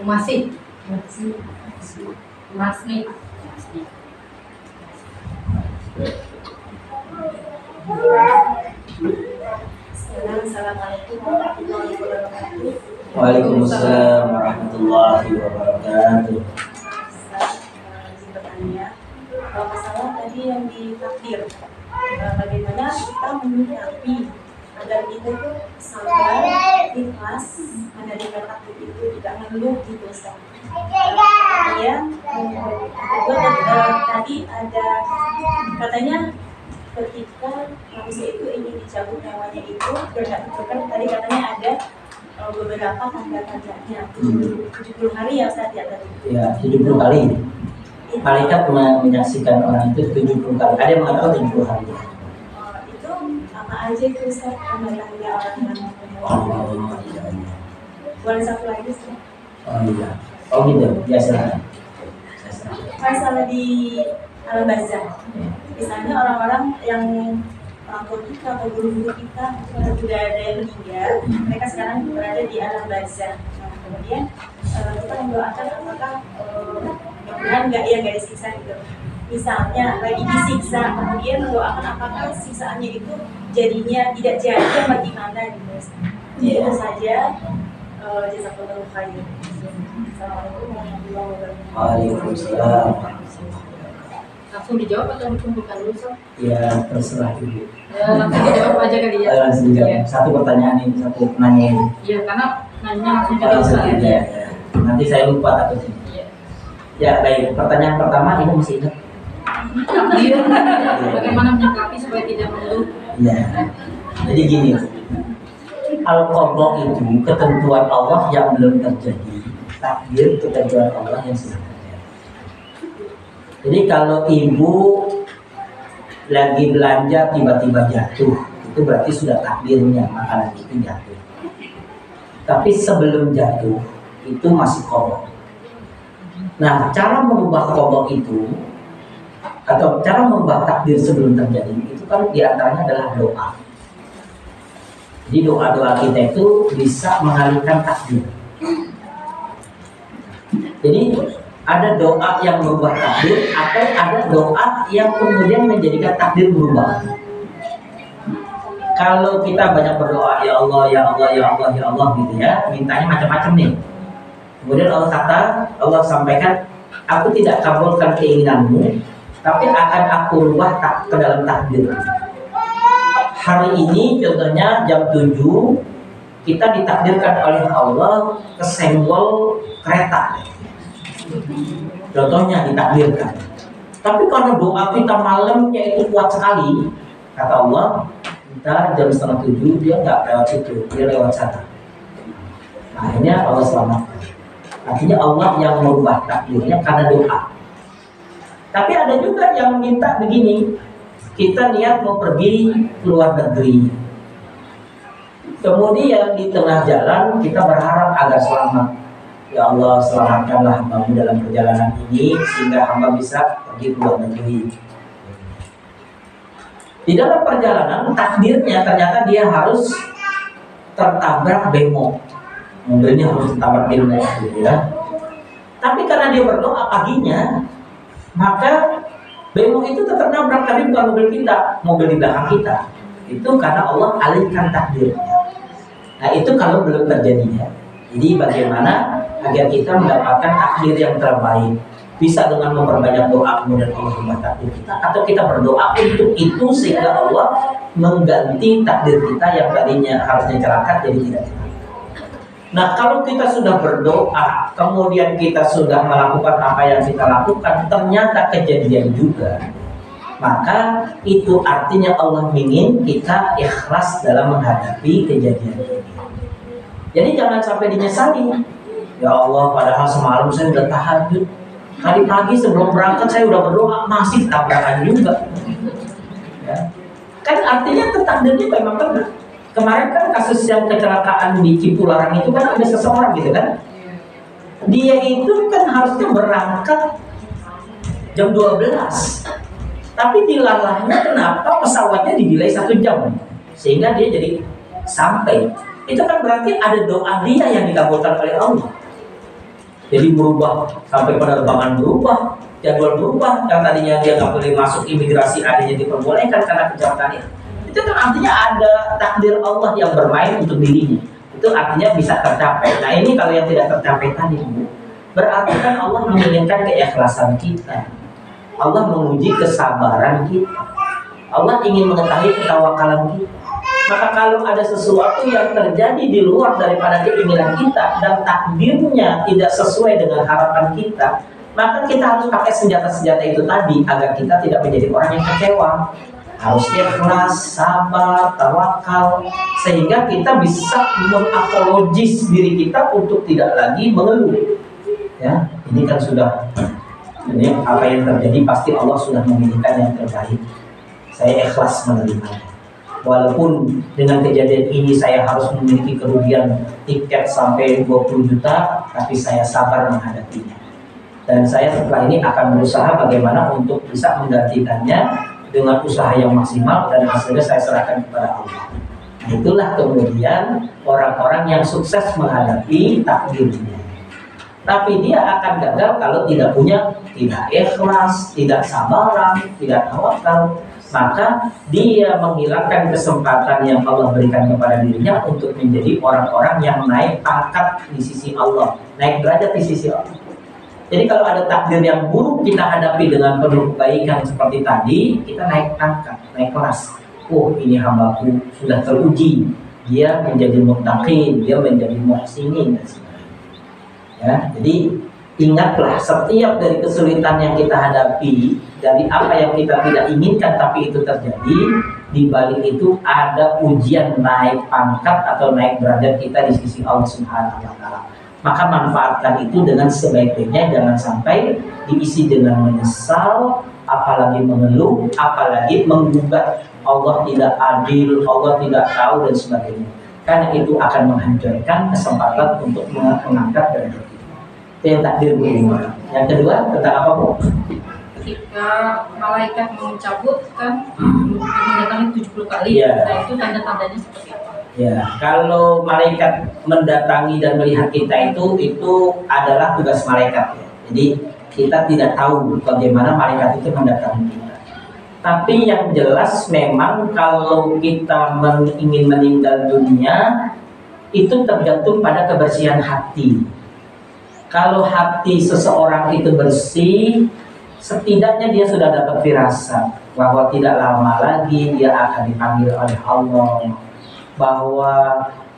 Masih. Assalamualaikum warahmatullahi wabarakatuh. Waalaikumsalam warahmatullahi wabarakatuh. Izin bertanya, kalau masalah tadi yang di takdir, bagaimana kita menyikapi agar kita tuh sabar, ikhlas, menerima takdir itu, tidak mengeluh gitu Ustaz. Kemudian tadi ada katanya ketika manusia itu ingin dicabut nyawanya itu berdasarkan tadi katanya ada beberapa tanda-tandanya 70 hari ya Ustaz ya tadi. Ya, 70 kali. Malaikat menyaksikan orang itu 70 kali. Ada yang mengatakan 70 hari. Itu apa aja itu Ustaz tanda-tanda orang yang boleh satu lagi Ustaz? Oh iya. Oh gitu. Ya silakan. Masalah di alam barzah. Misalnya orang-orang yang orang tua kita atau guru-guru kita sudah ada yang meninggal, mereka sekarang berada di alam barzah. Nah, kemudian kita mendoakan apakah mudah-mudahan nggak disiksa gitu. Misalnya lagi disiksa, kemudian mendoakan apakah siksaannya itu jadinya tidak jadi atau gimana gitu. Itu saja. Jazakallahu khairan. Assalamualaikum warahmatullahi wabarakatuh. Waalaikumsalam. Langsung dijawab atau dikumpulkan dulu, Sob? Ya terserah dulu. Langsung dijawab aja kali ya. Langsung jawab. Iya. Satu pertanyaan ini, satu nanya ini. Iya, karena nanya langsung jadi Ustaz. Ya. Nanti saya lupa takutnya. Iya. Ya baik, pertanyaan pertama ini masih ingat. Takdir, bagaimana menyikapi supaya tidak mengeluh? Ya. Jadi gini, al-qadha itu ketentuan Allah yang belum terjadi, takdir ketentuan Allah yang sudah terjadi. Jadi kalau ibu lagi belanja tiba-tiba jatuh, itu berarti sudah takdirnya makanan itu jatuh. Tapi sebelum jatuh itu masih qadha. Nah, cara merubah qadha itu atau cara merubah takdir sebelum terjadi itu kan diantaranya adalah doa. Jadi doa-doa kita itu bisa mengalihkan takdir. Jadi ada doa yang merubah takdir atau ada doa yang kemudian menjadikan takdir berubah. Kalau kita banyak berdoa ya Allah ya Allah ya Allah ya Allah gitu ya, mintanya macam-macam nih. Kemudian Allah sampaikan, aku tidak kabulkan keinginanmu, tapi akan aku rubah ke dalam takdir. Hari ini contohnya jam 7 kita ditakdirkan oleh Allah kesenggol kereta. Contohnya ditakdirkan. Tapi karena doa kita malamnya itu kuat sekali, kata Allah, kita jam 6:30 dia nggak lewat situ, dia lewat sana. Akhirnya Allah selamatkan. Artinya Allah yang merubah takdirnya karena doa. Tapi ada juga yang minta begini, kita niat mau pergi ke luar negeri. Kemudian di tengah jalan kita berharap agar selamat. Ya Allah selamatkanlah hambamu dalam perjalanan ini sehingga hamba bisa pergi ke luar negeri. Di dalam perjalanan takdirnya ternyata dia harus tertabrak bemo, mobilnya harus tertabrak bemo gitu ya. Tapi karena dia berdoa paginya, maka bemo itu tetap nabrak, tapi bukan mobil kita, mobil di belakang kita. Itu karena Allah alihkan takdirnya. Nah itu kalau belum terjadinya. Jadi bagaimana agar kita mendapatkan takdir yang terbaik? Bisa dengan memperbanyak doa kemudian Allah merubah takdir kita, atau kita berdoa untuk itu sehingga Allah mengganti takdir kita yang tadinya harusnya celaka jadi tidak celaka. Nah kalau kita sudah berdoa kemudian kita sudah melakukan apa yang kita lakukan ternyata kejadian juga, maka itu artinya Allah ingin kita ikhlas dalam menghadapi kejadian ini. Jadi jangan sampai dinyesali. Ya Allah, padahal semalam saya udah tahajud, tadi pagi sebelum berangkat saya udah berdoa, masih tabrakan juga. Ya. Kan artinya takdirnya memang benar. Kemarin kan kasus yang kecelakaan di Cipularang itu kan ada seseorang gitu kan, dia itu kan harusnya berangkat jam 12, tapi dilalahnya kenapa pesawatnya di-delay 1 jam sehingga dia jadi sampai. Itu kan berarti ada doa dia yang dikabulkan oleh Allah. Jadi berubah, sampai penerbangan berubah, jadwal berubah, yang tadinya dia nggak boleh masuk imigrasi akhirnya diperbolehkan karena kecelakaan itu. Itu kan artinya ada takdir Allah yang bermain untuk dirinya. Itu artinya bisa tercapai. Nah ini kalau yang tidak tercapai tadi, berarti kan Allah menginginkan keikhlasan kita. Allah menguji kesabaran kita. Allah ingin mengetahui ketawakalan kita. Maka kalau ada sesuatu yang terjadi di luar daripada keinginan kita dan takdirnya tidak sesuai dengan harapan kita, maka kita harus pakai senjata-senjata itu tadi agar kita tidak menjadi orang yang kecewa. Harus ikhlas, sabar, tawakal, sehingga kita bisa mengapologis diri kita untuk tidak lagi mengeluh. Ya, ini kan sudah, ini apa yang terjadi pasti Allah sudah memilihkan yang terbaik. Saya ikhlas menerimanya. Walaupun dengan kejadian ini saya harus memiliki kerugian tiket sampai 20 juta, tapi saya sabar menghadapinya. Dan saya setelah ini akan berusaha bagaimana untuk bisa menggantikannya dengan usaha yang maksimal dan hasilnya saya serahkan kepada Allah. Nah, itulah kemudian orang-orang yang sukses menghadapi takdirnya. Tapi dia akan gagal kalau tidak punya, tidak ikhlas, tidak sabaran, tidak tawakal. maka dia menghilangkan kesempatan yang Allah berikan kepada dirinya untuk menjadi orang-orang yang naik pangkat di sisi Allah, naik derajat di sisi Allah. Jadi kalau ada takdir yang buruk kita hadapi dengan penuh kebaikan seperti tadi, kita naik pangkat, naik kelas. Oh, ini hambaku sudah teruji, dia menjadi muttaqin, dia menjadi muhsinin dan sebagainya. Ya, jadi ingatlah setiap dari kesulitan yang kita hadapi, dari apa yang kita tidak inginkan tapi itu terjadi, di balik itu ada ujian naik pangkat atau naik derajat kita di sisi Allah Subhanahu wa taala. Maka manfaatkan itu dengan sebaik-baiknya, jangan sampai diisi dengan menyesal, apalagi mengeluh, apalagi menggugat Allah tidak adil, Allah tidak tahu dan sebagainya. Karena itu akan menghancurkan kesempatan untuk mengangkat derajat kita. Itu yang takdir berubah. Yang kedua tentang apa, Bu? Ketika malaikat mencabut kan mendatangi 70 kali. Ya. Nah, itu tanda-tandanya seperti apa? Ya, kalau malaikat mendatangi dan melihat kita itu adalah tugas malaikat. Ya. Jadi kita tidak tahu bagaimana malaikat itu mendatangi kita. Tapi yang jelas memang kalau kita ingin meninggal dunia itu tergantung pada kebersihan hati. Kalau hati seseorang itu bersih, setidaknya dia sudah dapat firasat bahwa tidak lama lagi dia akan dipanggil oleh Allah, bahwa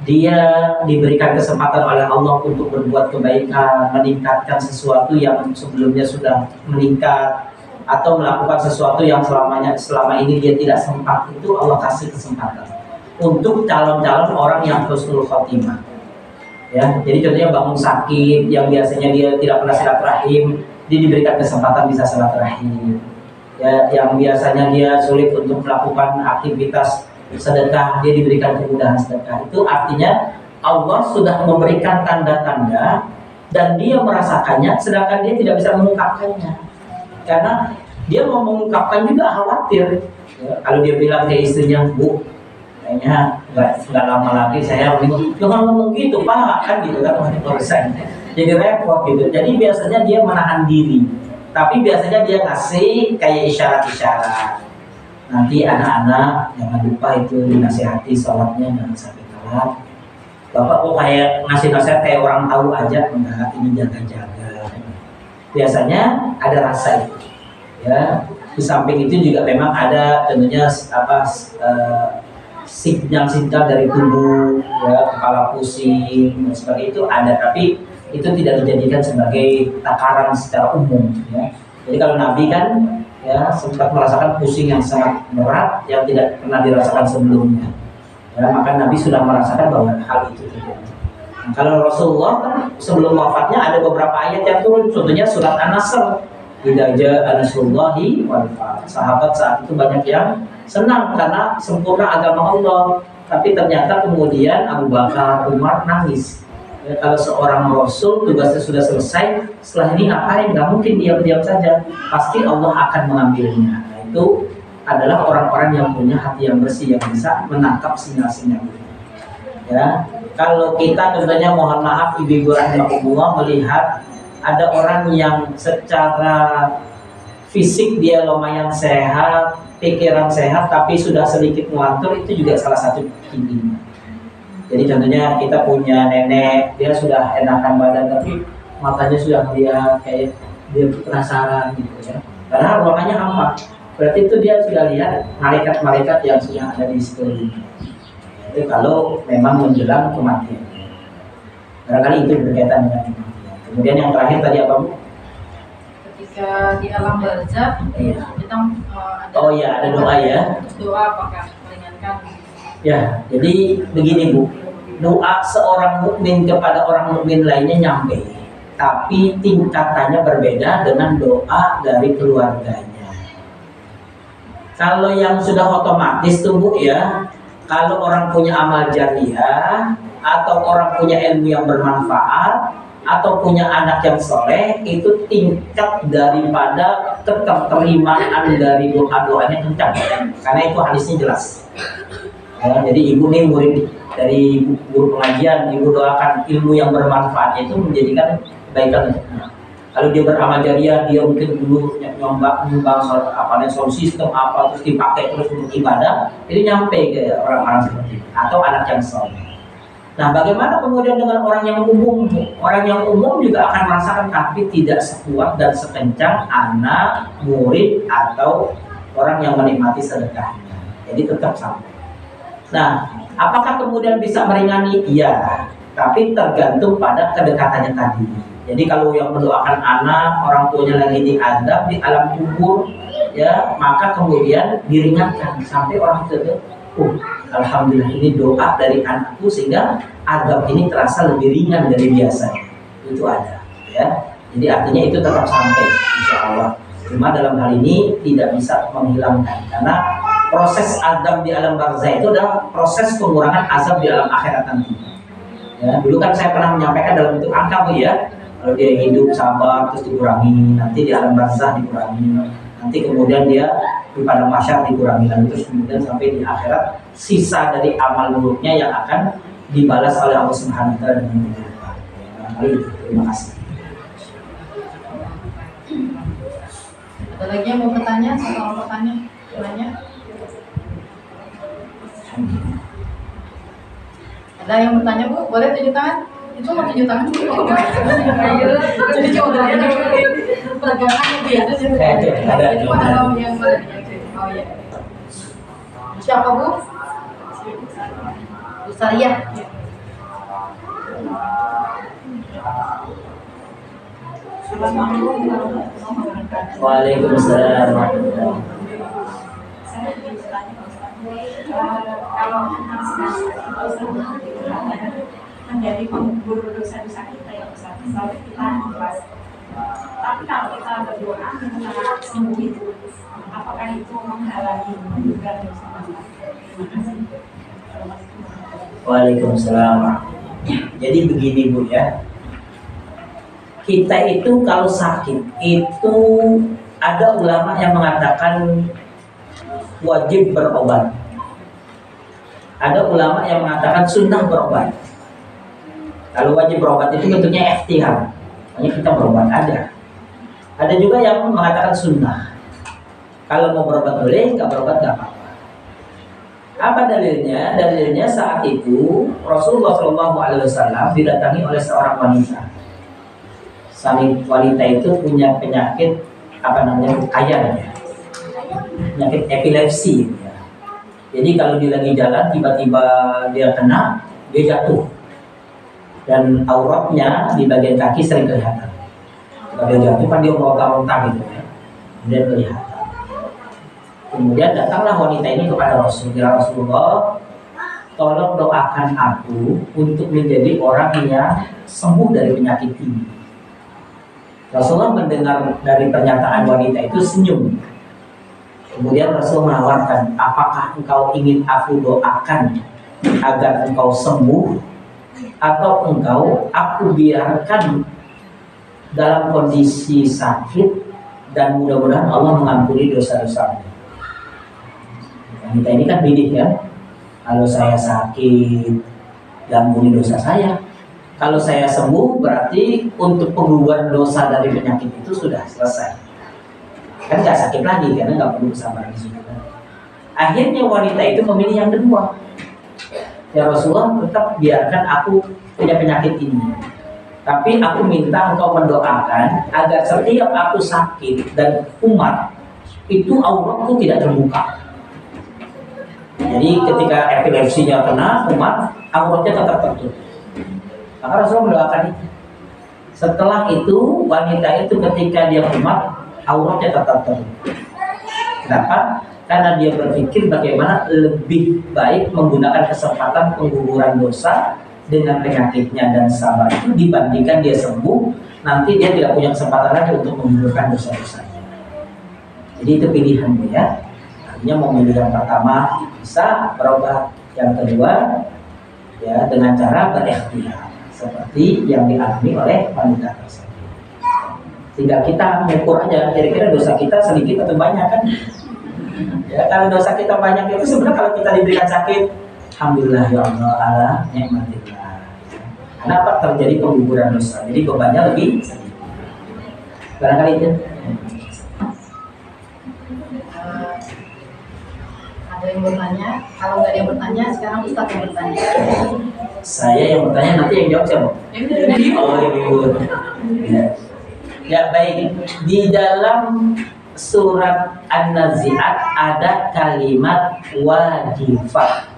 dia diberikan kesempatan oleh Allah untuk berbuat kebaikan, meningkatkan sesuatu yang sebelumnya sudah meningkat, atau melakukan sesuatu yang selama ini dia tidak sempat. Itu Allah kasih kesempatan untuk calon-calon orang yang husnul khotimah. Ya, jadi contohnya bangun sakit yang biasanya dia tidak pernah silaturahim, dia diberikan kesempatan bisa silaturahim. Ya, yang biasanya dia sulit untuk melakukan aktivitas sedekah, dia diberikan kemudahan sedekah. Itu artinya Allah sudah memberikan tanda-tanda dan dia merasakannya, sedangkan dia tidak bisa mengungkapkannya karena dia mau mengungkapkan juga khawatir. Ya, kalau dia bilang ke istrinya, Bu, kayaknya nggak lama lagi saya jangan ngomong gitu, Pak, kan gitu kan, urusan jadi repot gitu. Jadi biasanya dia menahan diri, tapi biasanya dia ngasih kayak isyarat-isyarat. Nanti anak-anak jangan lupa itu dinasihati sholatnya jangan sampai telat. Bapak kok kayak ngasih nasihat kayak orang tahu aja, enggak, ini jaga-jaga. Biasanya ada rasa itu. Ya, di samping itu juga memang ada tentunya sinyal-sinyal dari tubuh, ya, kepala pusing dan sebagainya itu ada, tapi itu tidak dijadikan sebagai takaran secara umum. Ya. Jadi kalau Nabi kan ya sempat merasakan pusing yang sangat berat yang tidak pernah dirasakan sebelumnya. Ya, maka Nabi sudah merasakan bahwa hal itu terjadi. Nah, kalau Rasulullah kan sebelum wafatnya ada beberapa ayat yang turun, contohnya surat An-Nasr. Idza jaa nasrullahi wal fath. Sahabat saat itu banyak yang senang karena sempurna agama Allah. Tapi ternyata kemudian Abu Bakar, Umar nangis. Ya, kalau seorang Rasul tugasnya sudah selesai, setelah ini ngapain? Gak mungkin diam-diam saja. Pasti Allah akan mengambilnya. Nah, itu adalah orang-orang yang punya hati yang bersih, yang bisa menangkap sinyal-sinyal itu. Ya, kalau kita tentunya mohon maaf ibu-ibu rahimahumullah melihat ada orang yang secara fisik dia lumayan sehat, pikiran sehat, tapi sudah sedikit ngelantur, itu juga salah satu cirinya. Jadi contohnya kita punya nenek, dia sudah enakan badan, tapi matanya sudah melihat kayak dia penasaran gitu ya. Karena ruangannya hampa. Berarti itu dia sudah lihat malaikat-malaikat yang sudah ada di sekelilingnya. Itu kalau memang menjelang kematian. Barangkali itu berkaitan dengan kematian. Kemudian yang terakhir tadi apa, Bu? Ketika di alam barzakh, Iya. kita ada doa ya. Doa apakah meringankan? Ya, jadi begini, Bu. Doa seorang mukmin kepada orang mukmin lainnya nyampe, tapi tingkatannya berbeda dengan doa dari keluarganya. Kalau yang sudah otomatis tuh, Bu, ya, kalau orang punya amal jariyah atau orang punya ilmu yang bermanfaat atau punya anak yang soleh, itu tingkat daripada keterimaan dari doa-doanya kencang, karena itu hadisnya jelas. Ya, jadi ibu nih murid dari guru pengajian, ibu doakan ilmu yang bermanfaat itu menjadikan kebaikan untuknya. Kalau dia beramal jariah, dia mungkin dulu nyumbang sound system apa terus dipakai terus untuk ibadah, itu nyampe ke orang-orang seperti itu atau anak yang soleh. Nah, bagaimana kemudian dengan orang yang umum? Orang yang umum juga akan merasakan, tapi tidak sekuat dan sekencang anak, murid, atau orang yang menikmati sedekahnya. Jadi tetap sama. Nah, apakah kemudian bisa meringangi? Iya, tapi tergantung pada kedekatannya tadi. Jadi kalau yang mendoakan anak, orang tuanya lagi diadab di alam kubur, ya, maka kemudian diringankan sampai orang tua, alhamdulillah ini doa dari anakku sehingga adab ini terasa lebih ringan dari biasanya. Itu ada, ya. Jadi artinya itu tetap sampai, insya Allah. Cuma dalam hal ini tidak bisa menghilangkan karena proses adab di alam barzah itu adalah proses pengurangan azab di alam akhirat nanti. Ya, dulu kan saya pernah menyampaikan dalam bentuk angka, Bu, ya. Kalau dia hidup sabar terus dikurangi, nanti di alam barzah dikurangi, nanti kemudian dia di padang mahsyar dikurangi, lalu terus kemudian sampai di akhirat sisa dari amal buruknya yang akan dibalas oleh Allah Subhanahu wa taala dengan kehidupan. Terima kasih. Ada lagi yang mau bertanya? Siapa mau bertanya? Tanya. Ada yang bertanya, Bu? Boleh tunjuk tangan? Itu mau tunjuk tangan? Jadi coba peregangan itu ya. Itu ada yang boleh. Oh ya. Siapa, Bu? Bu Sariyah. Waalaikumsalam. Kalau menjadi penghibur dosa-dosa kita ya Ustaz, misalnya kita ikhlas. Tapi kalau kita berdoa minta sembuh itu, apakah itu menghalangi juga dosa kita? Terima kasih. Waalaikumsalam. Jadi begini, Bu, ya. Kita itu kalau sakit itu ada ulama yang mengatakan wajib berobat. Ada ulama yang mengatakan sunnah berobat. Kalau wajib berobat itu bentuknya ikhtiar, makanya kita berobat ada. Ada juga yang mengatakan sunnah. Kalau mau berobat boleh, nggak berobat nggak apa-apa. Apa dalilnya? Dalilnya saat itu Rasulullah SAW didatangi oleh seorang wanita. Wanita itu punya penyakit apa namanya, ayan, ya, penyakit epilepsi. Ya. Jadi kalau dia lagi jalan tiba-tiba dia kena, dia jatuh dan auratnya di bagian kaki sering kelihatan. Kalau dia jatuh kan dia meronta-ronta gitu, ya, dia kelihatan. Kemudian datanglah wanita ini kepada Rasulullah, tolong doakan aku untuk menjadi orang yang sembuh dari penyakit ini. Rasulullah mendengar dari pernyataan wanita itu senyum. Kemudian Rasul menawarkan, apakah engkau ingin aku doakan agar engkau sembuh, atau engkau aku biarkan dalam kondisi sakit dan mudah-mudahan Allah mengampuni dosa-dosamu. Wanita ini kan bidik, ya. Kalau saya sakit, ampuni dosa saya. Kalau saya sembuh berarti untuk pengguguran dosa dari penyakit itu sudah selesai. Kan nggak sakit lagi karena nggak perlu kesabaran juga. Akhirnya wanita itu memilih yang kedua. Ya Rasulullah, tetap biarkan aku punya penyakit ini. Tapi aku minta engkau mendoakan agar setiap aku sakit dan umat itu auratku tidak terbuka. Jadi ketika epilepsinya kena umat, auratnya tetap tertutup. Maka Rasulullah mendoakan itu. Setelah itu wanita itu ketika dia umat, auratnya tetap tertutup. Kenapa? Karena dia berpikir bagaimana lebih baik menggunakan kesempatan pengguguran dosa dengan penyakitnya dan sabar itu dibandingkan dia sembuh, nanti dia tidak punya kesempatan lagi untuk menggugurkan dosa-dosanya. Jadi itu pilihan dia, ya. Artinya mau memilih yang pertama bisa berobat, yang kedua ya dengan cara berikhtiar seperti yang dialami oleh wanita tersebut. Tinggal kita mengukur aja kira-kira dosa kita sedikit atau banyak, kan? Ya, kalau dosa kita banyak itu sebenarnya kalau kita diberikan sakit, alhamdulillah ya Allah ala nikmatillah. Kenapa terjadi pengguguran dosa? Jadi bebannya lebih sedikit. Barangkali itu. yang bertanya. Kalau nggak ada yang bertanya, sekarang Ustadz yang bertanya. Saya yang bertanya, nanti yang jawab siapa? Oh, Ibu. Ya. Ya, baik. Di dalam surat An-Nazi'at ada kalimat wajifah.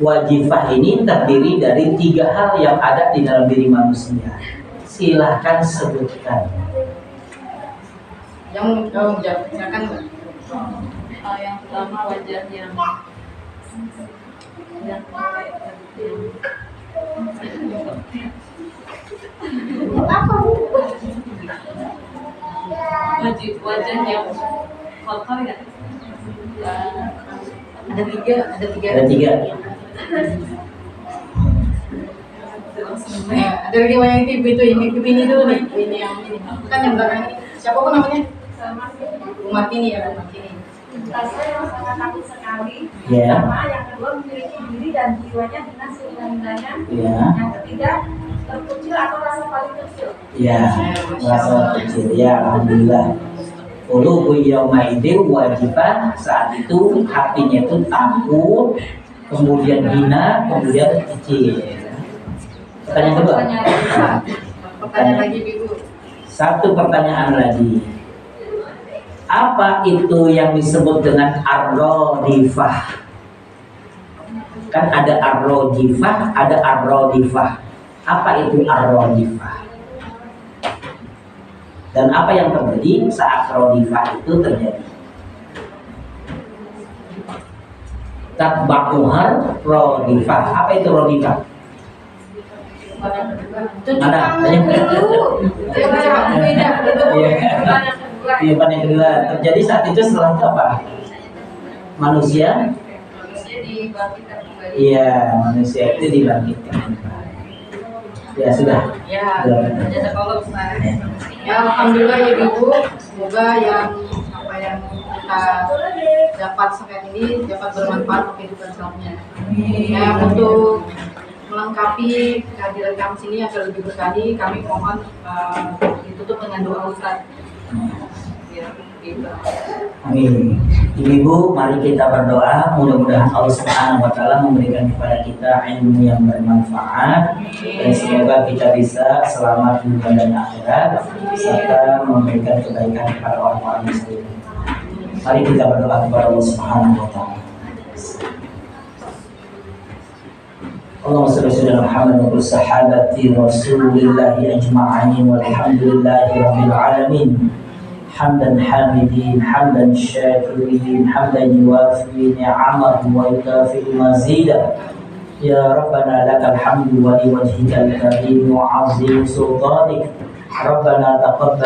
Wajifah ini terdiri dari 3 hal yang ada di dalam diri manusia. Silahkan sebutkan. Yang silakan. Yang pertama wajah yang Apa Bu? wajah yang kotor ya. Ada tiga. Ada 3. Ada lagi yang TV itu, ini dulu nih, ini yang ini. Kan yang belakang ini. Siapa pun namanya? Bu Martini ya, Bu Martini. Rasa yang sangat takut sekali. Ya. Pertama, yang kedua memiliki diri dan jiwanya dengan sebenarnya. Ya. Yang ketiga terkecil atau rasa paling kecil. Ya, rasa kecil. Ya, alhamdulillah. Qulubu yaumaidin wajibah, saat itu hatinya itu takut, kemudian hina, kemudian kecil. Pertanyaan kedua. Pertanyaan lagi Ibu. Satu pertanyaan lagi. Apa itu yang disebut dengan ar-radifah? Kan ada ar-radifah, ada ar-radifah. Apa itu ar-radifah? Dan apa yang terjadi saat radifah itu terjadi? Tatba'uhar radifah. Apa itu radifah? Mana? Iya, yang kedua terjadi saat itu setelah itu apa? Manusia dibangkitkan kembali. Iya, manusia itu dibangkitkan. Ya sudah. Ya, jazakallah Ustaz. Ya, alhamdulillah ya Ibu, semoga yang apa yang kita dapat saat ini dapat bermanfaat untuk kehidupan selanjutnya. Ya, untuk melengkapi kehadiran kami sini agar lebih berkali, kami mohon ditutup dengan doa Ustaz. Ya, gitu. Amin. Ibu, mari kita berdoa. Mudah-mudahan Allah Subhanahu wa Ta'ala memberikan kepada kita ilmu yang bermanfaat, dan semoga kita bisa selamat dunia dan akhirat, serta memberikan kebaikan kepada orang-orang muslim. Mari kita berdoa kepada Allah Subhanahu wa Ta'ala. Allahumma shalli ala Muhammad wa ala sahabati Rasulillahi ajma'in walhamdulillahi rabbil alamin. حمدا حامدين حمدا شاكرين حمدا يوافي نعمه ويكافئ مزيدا يا ربنا لك الحمد ولوجهك الكريم وعظيم سلطانك ربنا تقبل